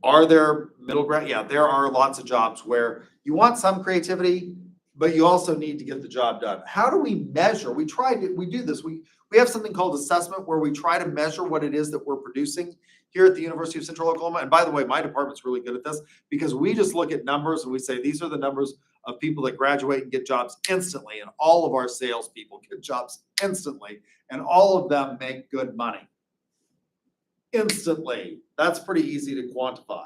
[SPEAKER 1] Are there middle ground? Yeah, there are lots of jobs where you want some creativity, but you also need to get the job done. How do we measure? We do this. We have something called assessment where we try to measure what it is that we're producing here at the University of Central Oklahoma. And by the way, my department's really good at this because we just look at numbers and we say, these are the numbers of people that graduate and get jobs instantly. And all of our salespeople get jobs instantly. And all of them make good money. Instantly. That's pretty easy to quantify.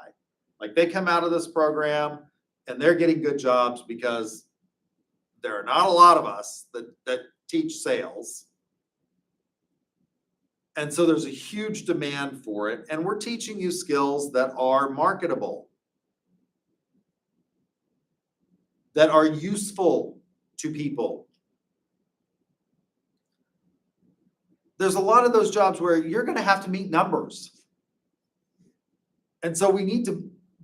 [SPEAKER 1] Like they come out of this program and they're getting good jobs because there are not a lot of us that teach sales. And so there's a huge demand for it. And we're teaching you skills that are marketable, that are useful to people. There's a lot of those jobs where you're going to have to meet numbers. And so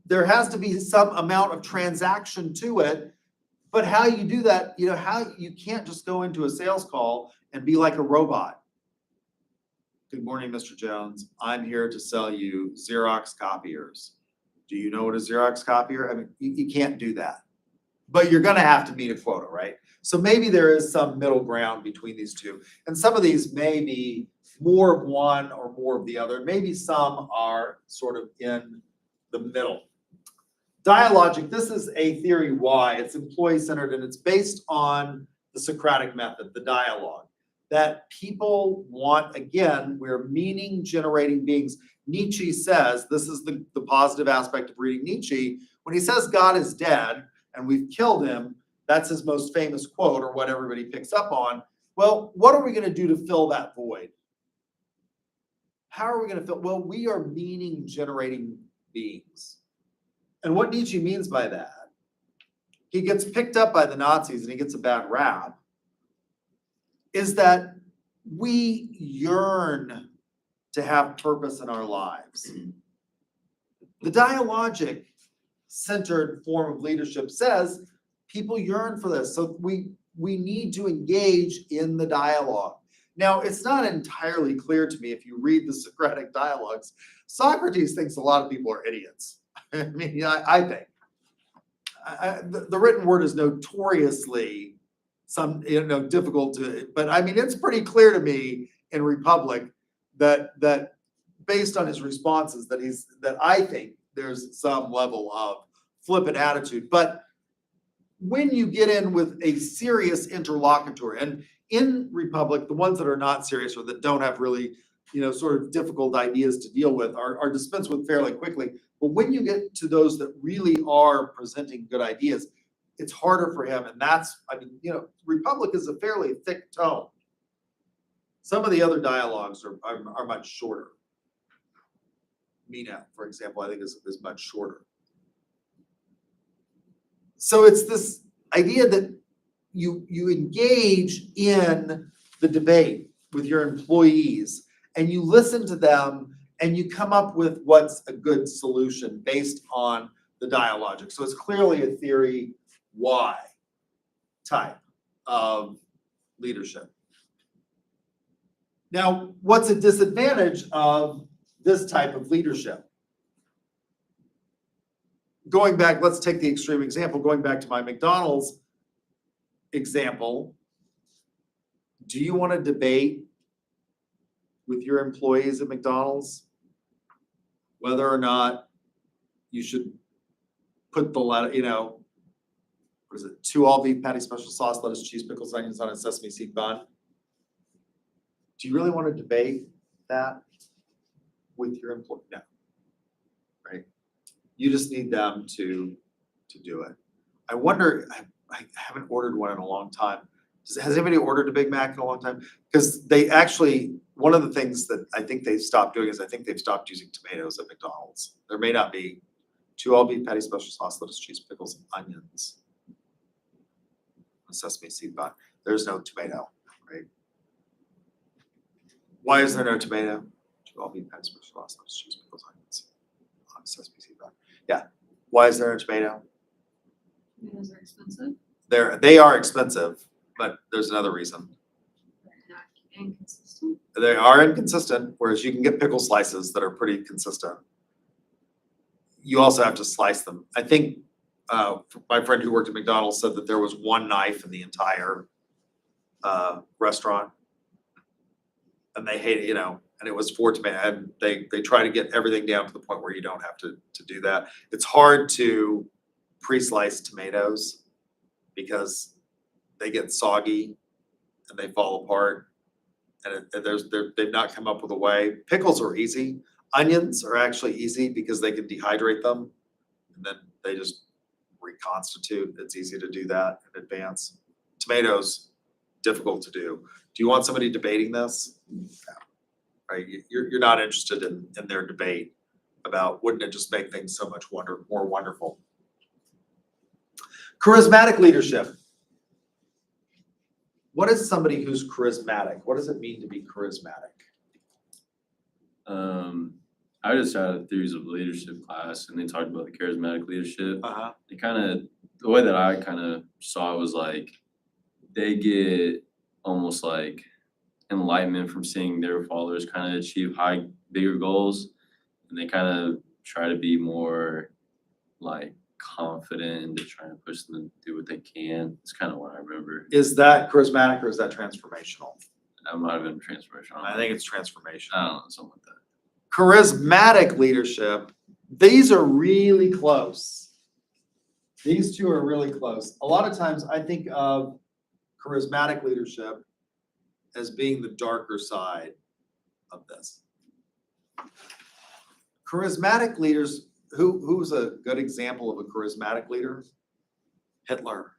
[SPEAKER 1] there has to be some amount of transaction to it. But how you do that, you can't just go into a sales call and be like a robot. Good morning, Mr. Jones. I'm here to sell you Xerox copiers. Do you know what a Xerox copier? I mean, you can't do that. But you're going to have to meet a quota, right? So maybe there is some middle ground between these two. And some of these may be more of one or more of the other. Maybe some are sort of in the middle. Dialogic, this is a theory why. It's employee-centered and it's based on the Socratic method, the dialogue. That people want, again, we're meaning-generating beings. Nietzsche says, this is the positive aspect of reading Nietzsche, when he says God is dead and we've killed him, that's his most famous quote or what everybody picks up on. Well, what are we going to do to fill that void? How are we going to fill? Well, we are meaning-generating beings. And what Nietzsche means by that, he gets picked up by the Nazis and he gets a bad rap, is that we yearn to have purpose in our lives. The dialogic centered form of leadership says people yearn for this. So we need to engage in the dialogue. Now, it's not entirely clear to me if you read the Socratic dialogues. Socrates thinks a lot of people are idiots. I mean, I think. The written word is notoriously difficult to, but I mean, it's pretty clear to me in Republic that based on his responses that I think there's some level of flippant attitude. But when you get in with a serious interlocutor, and in Republic, the ones that are not serious or that don't have really, sort of difficult ideas to deal with are dispensed with fairly quickly. But when you get to those that really are presenting good ideas, it's harder for him. And Republic is a fairly thick tone. Some of the other dialogues are much shorter. Mina, for example, I think is much shorter. So it's this idea that you engage in the debate with your employees and you listen to them and you come up with what's a good solution based on the dialogic. So it's clearly a theory Y type of leadership. Now, what's a disadvantage of this type of leadership? Going back, let's take the extreme example, going back to my McDonald's example. Do you want to debate with your employees at McDonald's whether or not you should put the letter, what is it, 2 all-beef patty, special sauce, lettuce, cheese, pickles, onions on a sesame seed bun? Do you really want to debate that with your employee? No, right? You just need them to do it. I wonder, I haven't ordered one in a long time. Has anybody ordered a Big Mac in a long time? Because they actually, one of the things that I think they've stopped doing is I think they've stopped using tomatoes at McDonald's. There may not be 2 all-beef patty, special sauce, lettuce, cheese, pickles, and onions. A sesame seed bun. There's no tomato, right? Why is there no tomato? 2 all-beef patty, special sauce, lettuce, cheese, pickles, onions on a sesame seed bun. Yeah. Why is there no tomato?
[SPEAKER 3] Those are expensive,
[SPEAKER 1] They are expensive, but there's another reason.
[SPEAKER 3] they're not inconsistent.
[SPEAKER 1] They are inconsistent, whereas you can get pickle slices that are pretty consistent. You also have to slice them. I think, my friend who worked at McDonald's said that there was one knife in the entire, restaurant. And they hate it, and it was for tomato, and they try to get everything down to the point where you don't have to do that. It's hard to pre-slice tomatoes because they get soggy and they fall apart. And they've not come up with a way. Pickles are easy. Onions are actually easy because they can dehydrate them and then they just reconstitute. It's easy to do that in advance. Tomatoes, difficult to do. Do you want somebody debating this? No. Right, you're not interested in their debate about wouldn't it just make things so much more wonderful? Charismatic leadership. What is somebody who's charismatic? What does it mean to be charismatic?
[SPEAKER 4] I just had a theories of leadership class and they talked about the charismatic leadership.
[SPEAKER 1] Uh-huh.
[SPEAKER 4] The way that I kind of saw it was like they get almost like enlightenment from seeing their followers kind of achieve bigger goals. And they kind of try to be more like confident and trying to push them to do what they can. It's kind of what I remember.
[SPEAKER 1] Is that charismatic or is that transformational?
[SPEAKER 4] That might have been transformational.
[SPEAKER 1] I think it's transformational.
[SPEAKER 4] I don't know, something like that.
[SPEAKER 1] Charismatic leadership, these are really close. These two are really close. A lot of times I think of charismatic leadership as being the darker side of this. Charismatic leaders, who's a good example of a charismatic leader? Hitler.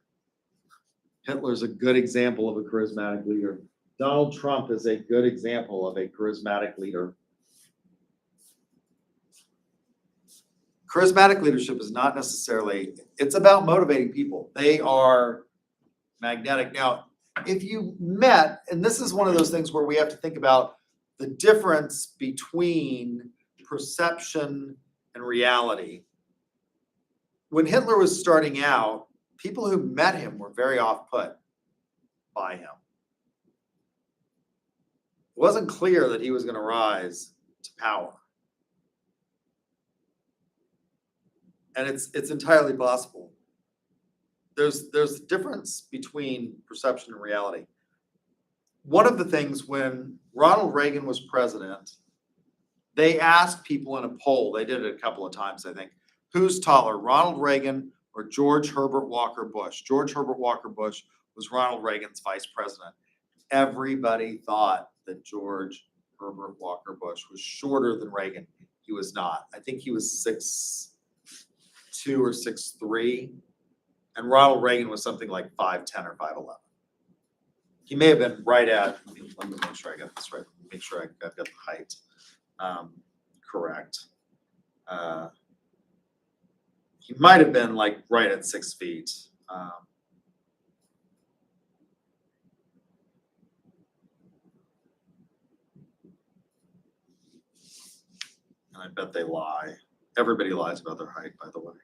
[SPEAKER 1] Hitler's a good example of a charismatic leader. Donald Trump is a good example of a charismatic leader. Charismatic leadership is not necessarily, it's about motivating people. They are magnetic. Now, if you met, and this is one of those things where we have to think about the difference between perception and reality. When Hitler was starting out, people who met him were very off-put by him. It wasn't clear that he was going to rise to power. And it's entirely possible. There's a difference between perception and reality. One of the things when Ronald Reagan was president, they asked people in a poll, they did it a couple of times, I think, who's taller, Ronald Reagan or George Herbert Walker Bush? George Herbert Walker Bush was Ronald Reagan's vice president. Everybody thought that George Herbert Walker Bush was shorter than Reagan. He was not. I think he was 6'2" or 6'3", and Ronald Reagan was something like 5'10" or 5'11". He may have been right at, let me make sure I got this right, make sure I've got the height correct. He might have been like right at 6 feet. And I bet they lie. Everybody lies about their height, by the way,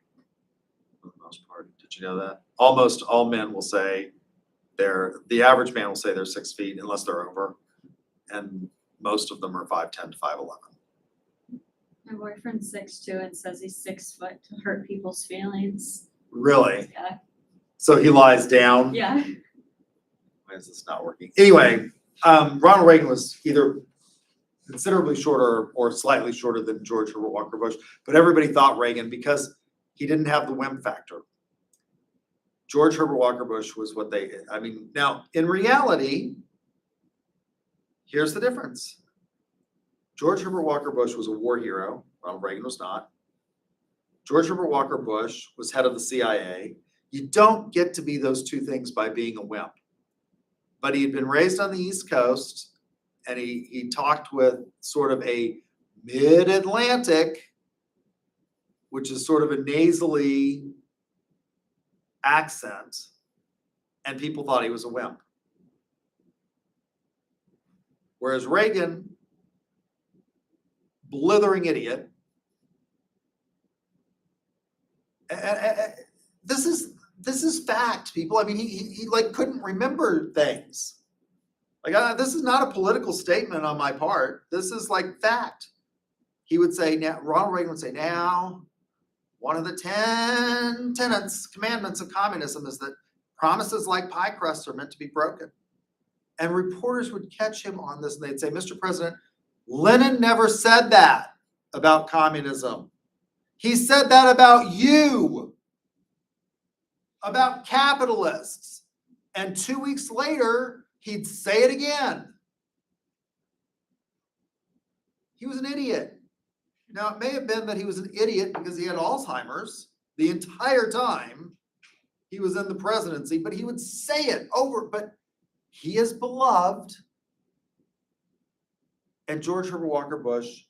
[SPEAKER 1] for the most part. Did you know that? Almost all men will say the average man will say they're 6 feet unless they're over. And most of them are 5'10" to 5'11".
[SPEAKER 3] My boyfriend's 6'2" and says he's 6 foot to hurt people's feelings.
[SPEAKER 1] Really?
[SPEAKER 3] Yeah.
[SPEAKER 1] So he lies down?
[SPEAKER 3] Yeah.
[SPEAKER 1] Why is this not working? Anyway, Ronald Reagan was either considerably shorter or slightly shorter than George Herbert Walker Bush, but everybody thought Reagan because he didn't have the wimp factor. George Herbert Walker Bush was what now in reality, here's the difference. George Herbert Walker Bush was a war hero. Ronald Reagan was not. George Herbert Walker Bush was head of the CIA. You don't get to be those two things by being a wimp. But he had been raised on the East Coast, and he talked with sort of a mid-Atlantic, which is sort of a nasally accent, and people thought he was a wimp. Whereas Reagan, blithering idiot. This is this is fact, people. I mean, he like couldn't remember things. Like, this is not a political statement on my part. This is like fact. He would say, now, Ronald Reagan would say, now, one of the 10 commandments of communism is that promises like pie crusts are meant to be broken. And reporters would catch him on this and they'd say, Mr. President, Lenin never said that about communism. He said that about you, about capitalists. And 2 weeks later, he'd say it again. He was an idiot. Now, it may have been that he was an idiot because he had Alzheimer's the entire time he was in the presidency, but he would say it over. But he is beloved. And George Herbert Walker Bush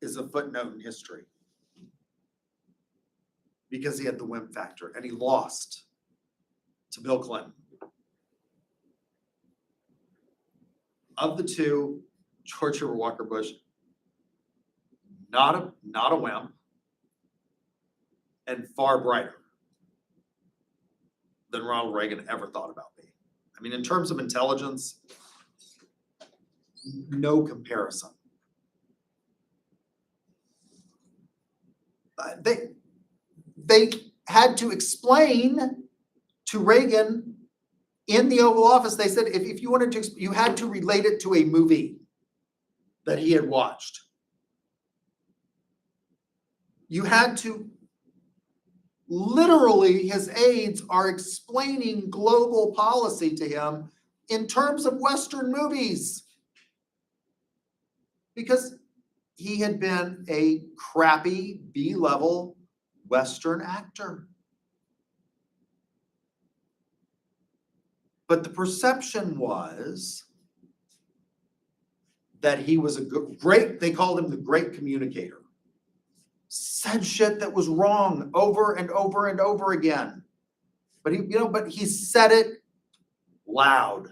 [SPEAKER 1] is a footnote in history because he had the whim factor and he lost to Bill Clinton. Of the two, George Herbert Walker Bush, not a wimp, and far brighter than Ronald Reagan ever thought about being. I mean, in terms of intelligence, no comparison. They had to explain to Reagan in the Oval Office. They said if you wanted to, you had to relate it to a movie that he had watched. You had to, literally, his aides are explaining global policy to him in terms of Western movies. Because he had been a crappy B-level Western actor. But the perception was that he was a great, they called him the great communicator. Said shit that was wrong over and over and over again. But he said it loud.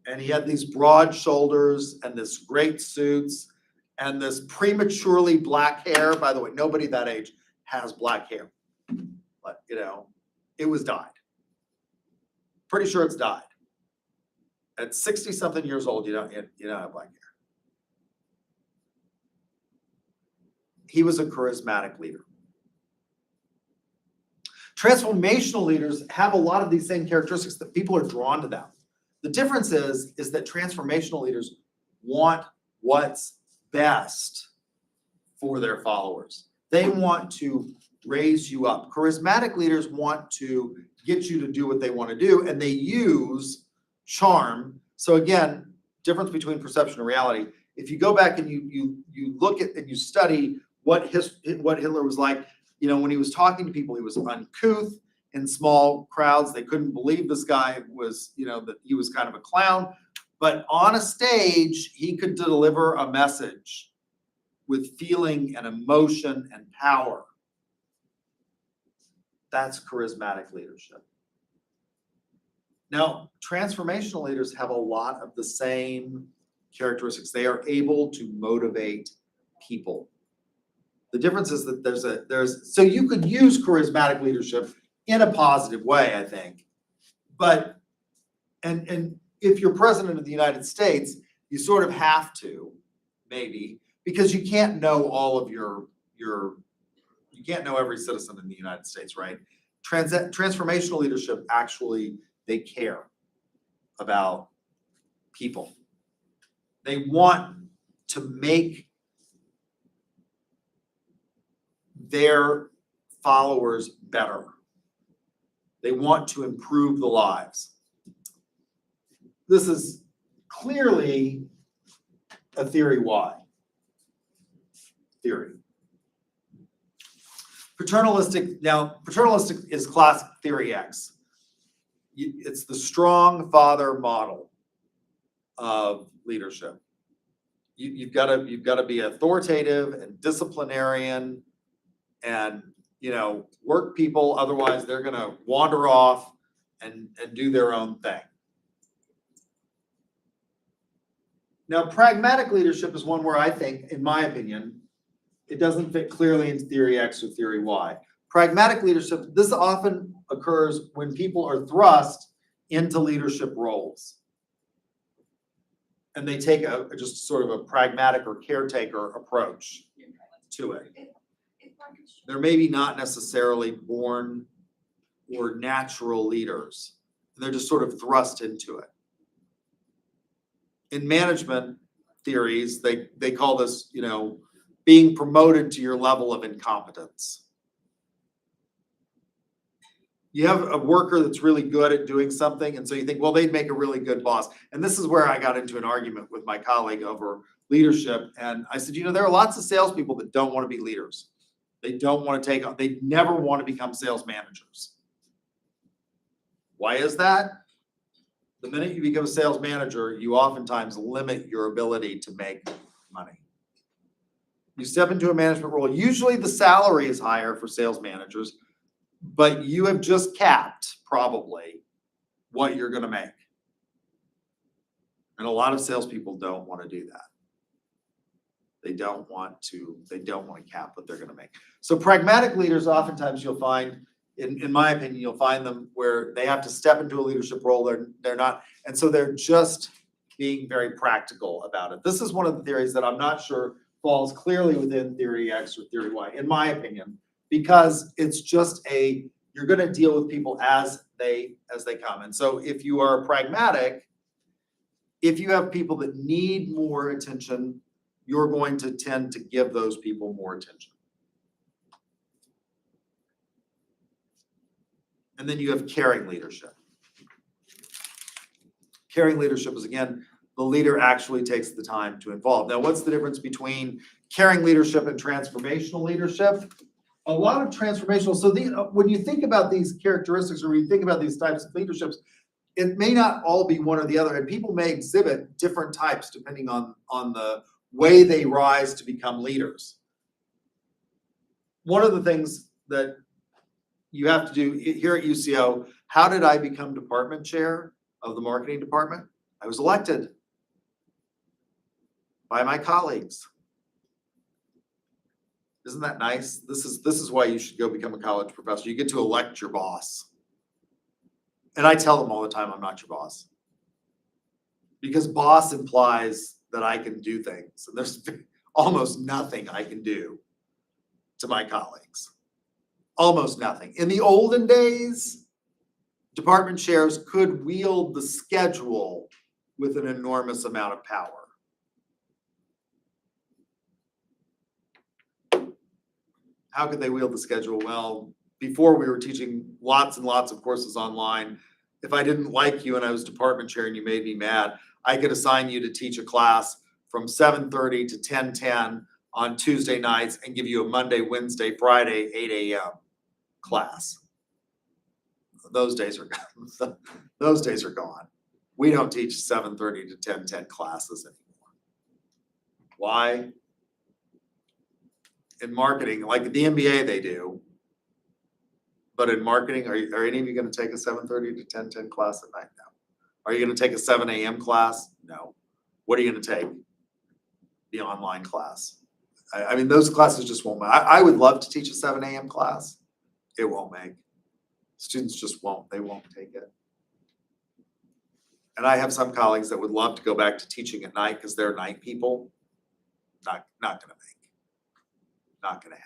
[SPEAKER 1] And he had these broad shoulders and this great suits and this prematurely black hair. By the way, nobody that age has black hair. But, it was dyed. Pretty sure it's dyed. At 60-something years old, you don't have black hair. He was a charismatic leader. Transformational leaders have a lot of these same characteristics that people are drawn to them. The difference is that transformational leaders want what's best for their followers. They want to raise you up. Charismatic leaders want to get you to do what they want to do, and they use charm. So again, difference between perception and reality. If you go back and you look at and you study what Hitler was like, when he was talking to people, he was uncouth in small crowds. They couldn't believe this guy was, that he was kind of a clown. But on a stage, he could deliver a message with feeling and emotion and power. That's charismatic leadership. Now, transformational leaders have a lot of the same characteristics. They are able to motivate people. The difference is that so you could use charismatic leadership in a positive way, I think. But, and if you're president of the United States, you sort of have to, maybe, because you can't know all of you can't know every citizen in the United States, right? Transformational leadership, actually, they care about people. They want to make their followers better. They want to improve the lives. This is clearly a theory Y theory. Paternalistic is classic theory X. It's the strong father model of leadership. You've got to be authoritative and disciplinarian and work people, otherwise they're going to wander off and do their own thing. Now, pragmatic leadership is one where I think, in my opinion, it doesn't fit clearly into theory X or theory Y. Pragmatic leadership, this often occurs when people are thrust into leadership roles. And they take just sort of a pragmatic or caretaker approach to it. They're maybe not necessarily born or natural leaders. They're just sort of thrust into it. In management theories, they call this, being promoted to your level of incompetence. You have a worker that's really good at doing something, and so you think, well, they'd make a really good boss. And this is where I got into an argument with my colleague over leadership. And I said, there are lots of salespeople that don't want to be leaders. They don't want to take on, they never want to become sales managers. Why is that? The minute you become a sales manager, you oftentimes limit your ability to make money. You step into a management role, usually the salary is higher for sales managers, but you have just capped probably what you're gonna make. And a lot of salespeople don't want to do that. They don't want to cap what they're gonna make. So pragmatic leaders, oftentimes you'll find, in my opinion, you'll find them where they have to step into a leadership role, they're not, and so they're just being very practical about it. This is one of the theories that I'm not sure falls clearly within theory X or theory Y, in my opinion, because it's just you're gonna deal with people as they come. And so if you are pragmatic, if you have people that need more attention, you're going to tend to give those people more attention. And then you have caring leadership. Caring leadership is, again, the leader actually takes the time to involve. Now, what's the difference between caring leadership and transformational leadership? A lot of transformational, so when you think about these characteristics or when you think about these types of leaderships, it may not all be one or the other, and people may exhibit different types depending on the way they rise to become leaders. One of the things that you have to do here at UCO, how did I become department chair of the marketing department? I was elected by my colleagues. Isn't that nice? This is why you should go become a college professor. You get to elect your boss. And I tell them all the time, I'm not your boss. Because boss implies that I can do things. And there's almost nothing I can do to my colleagues. Almost nothing. In the olden days, department chairs could wield the schedule with an enormous amount of power. How could they wield the schedule? Well, before we were teaching lots and lots of courses online. If I didn't like you and I was department chair and you made me mad, I could assign you to teach a class from 7:30 to 10:10 on Tuesday nights and give you a Monday, Wednesday, Friday, 8 a.m. class. Those days are gone. Those days are gone. We don't teach 7:30 to 10:10 classes anymore. Why? In marketing, like the MBA they do, but in marketing, are any of you gonna take a 7:30 to 10:10 class at night? No. Are you gonna take a 7 a.m. class? No. What are you gonna take? The online class. I mean, those classes just won't, I would love to teach a 7 a.m. class. It won't make. Students just won't, they won't take it. And I have some colleagues that would love to go back to teaching at night because they're night people. Not gonna make. Not gonna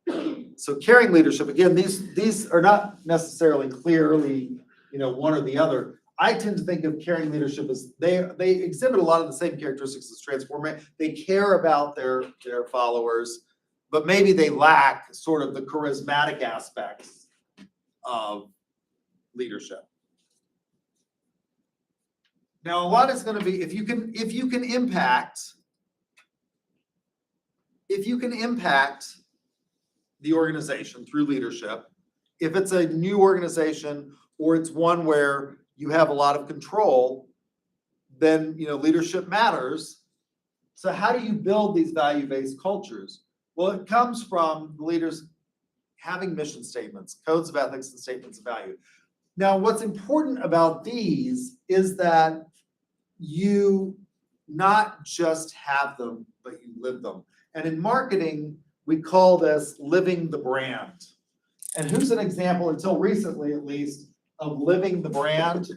[SPEAKER 1] happen. So caring leadership, again, these are not necessarily clearly, one or the other. I tend to think of caring leadership as they exhibit a lot of the same characteristics as transformation. They care about their followers, but maybe they lack sort of the charismatic aspects of leadership. Now, a lot is going to be if you can impact the organization through leadership, if it's a new organization or it's one where you have a lot of control, then leadership matters. So how do you build these value-based cultures? Well, it comes from the leaders having mission statements, codes of ethics, and statements of value. Now, what's important about these is that you not just have them, but you live them. And in marketing, we call this living the brand. And who's an example, until recently at least, of living the brand?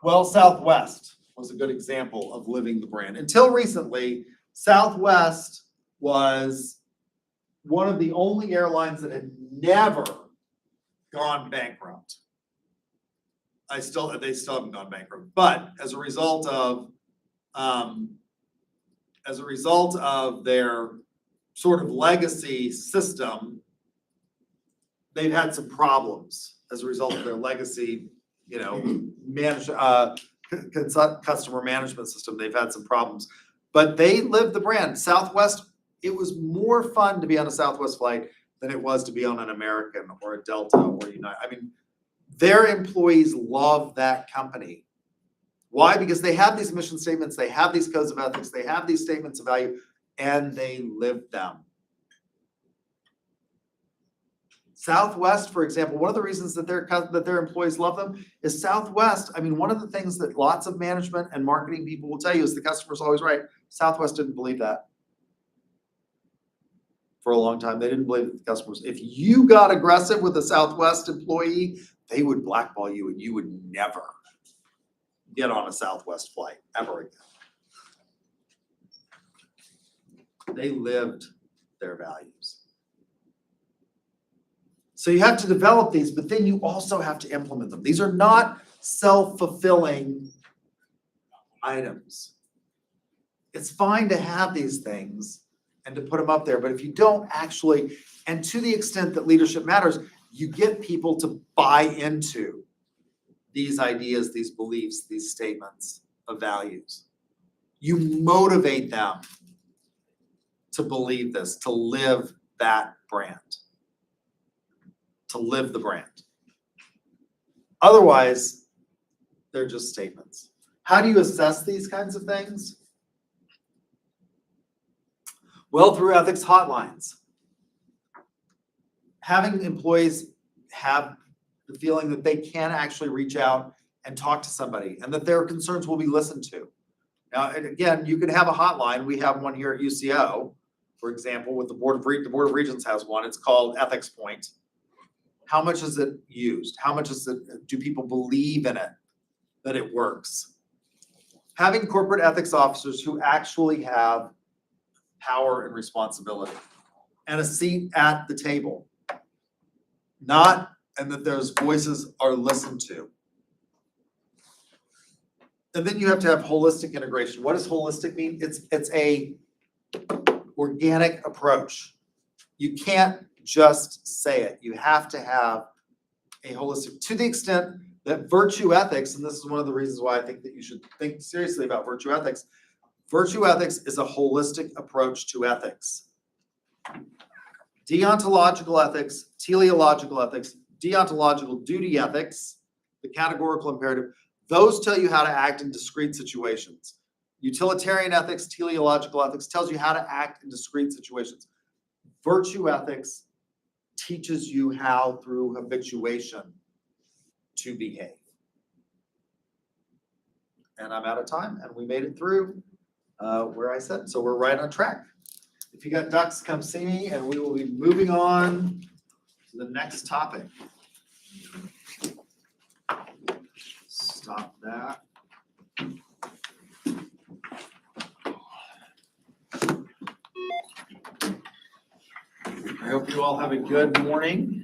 [SPEAKER 1] Well, Southwest was a good example of living the brand. Until recently, Southwest was one of the only airlines that had never gone bankrupt. They still haven't gone bankrupt, but as a result of their sort of legacy system, they've had some problems as a result of their legacy, customer management system. They've had some problems, but they lived the brand. Southwest, it was more fun to be on a Southwest flight than it was to be on an American or a Delta or United. I mean, their employees love that company. Why? Because they have these mission statements, they have these codes of ethics, they have these statements of value, and they live them. Southwest, for example, one of the reasons that their employees love them is Southwest. I mean, one of the things that lots of management and marketing people will tell you is the customer's always right. Southwest didn't believe that. For a long time, they didn't believe that the customers, if you got aggressive with a Southwest employee, they would blackball you and you would never get on a Southwest flight ever again. They lived their values. So you have to develop these, but then you also have to implement them. These are not self-fulfilling items. It's fine to have these things and to put them up there, but if you don't actually, and to the extent that leadership matters, you get people to buy into these ideas, these beliefs, these statements of values. You motivate them to believe this, to live that brand, to live the brand. Otherwise, they're just statements. How do you assess these kinds of things? Well, through ethics hotlines. Having employees have the feeling that they can actually reach out and talk to somebody and that their concerns will be listened to. Now, and again, you could have a hotline. We have one here at UCO, for example, with the Board of Regents has one. It's called Ethics Point. How much is it used? How much do people believe in it, that it works? Having corporate ethics officers who actually have power and responsibility and a seat at the table, and that those voices are listened to. And then you have to have holistic integration. What does holistic mean? It's a organic approach. You can't just say it. You have to have a holistic, to the extent that virtue ethics, and this is one of the reasons why I think that you should think seriously about virtue ethics. Virtue ethics is a holistic approach to ethics. Deontological ethics, teleological ethics, deontological duty ethics, the categorical imperative, those tell you how to act in discrete situations. Utilitarian ethics, teleological ethics tells you how to act in discrete situations. Virtue ethics teaches you how, through habituation, to behave. And I'm out of time, and we made it through where I said, so we're right on track. If you got ducks, come see me, and we will be moving on to the next topic. Stop that. I hope you all have a good morning.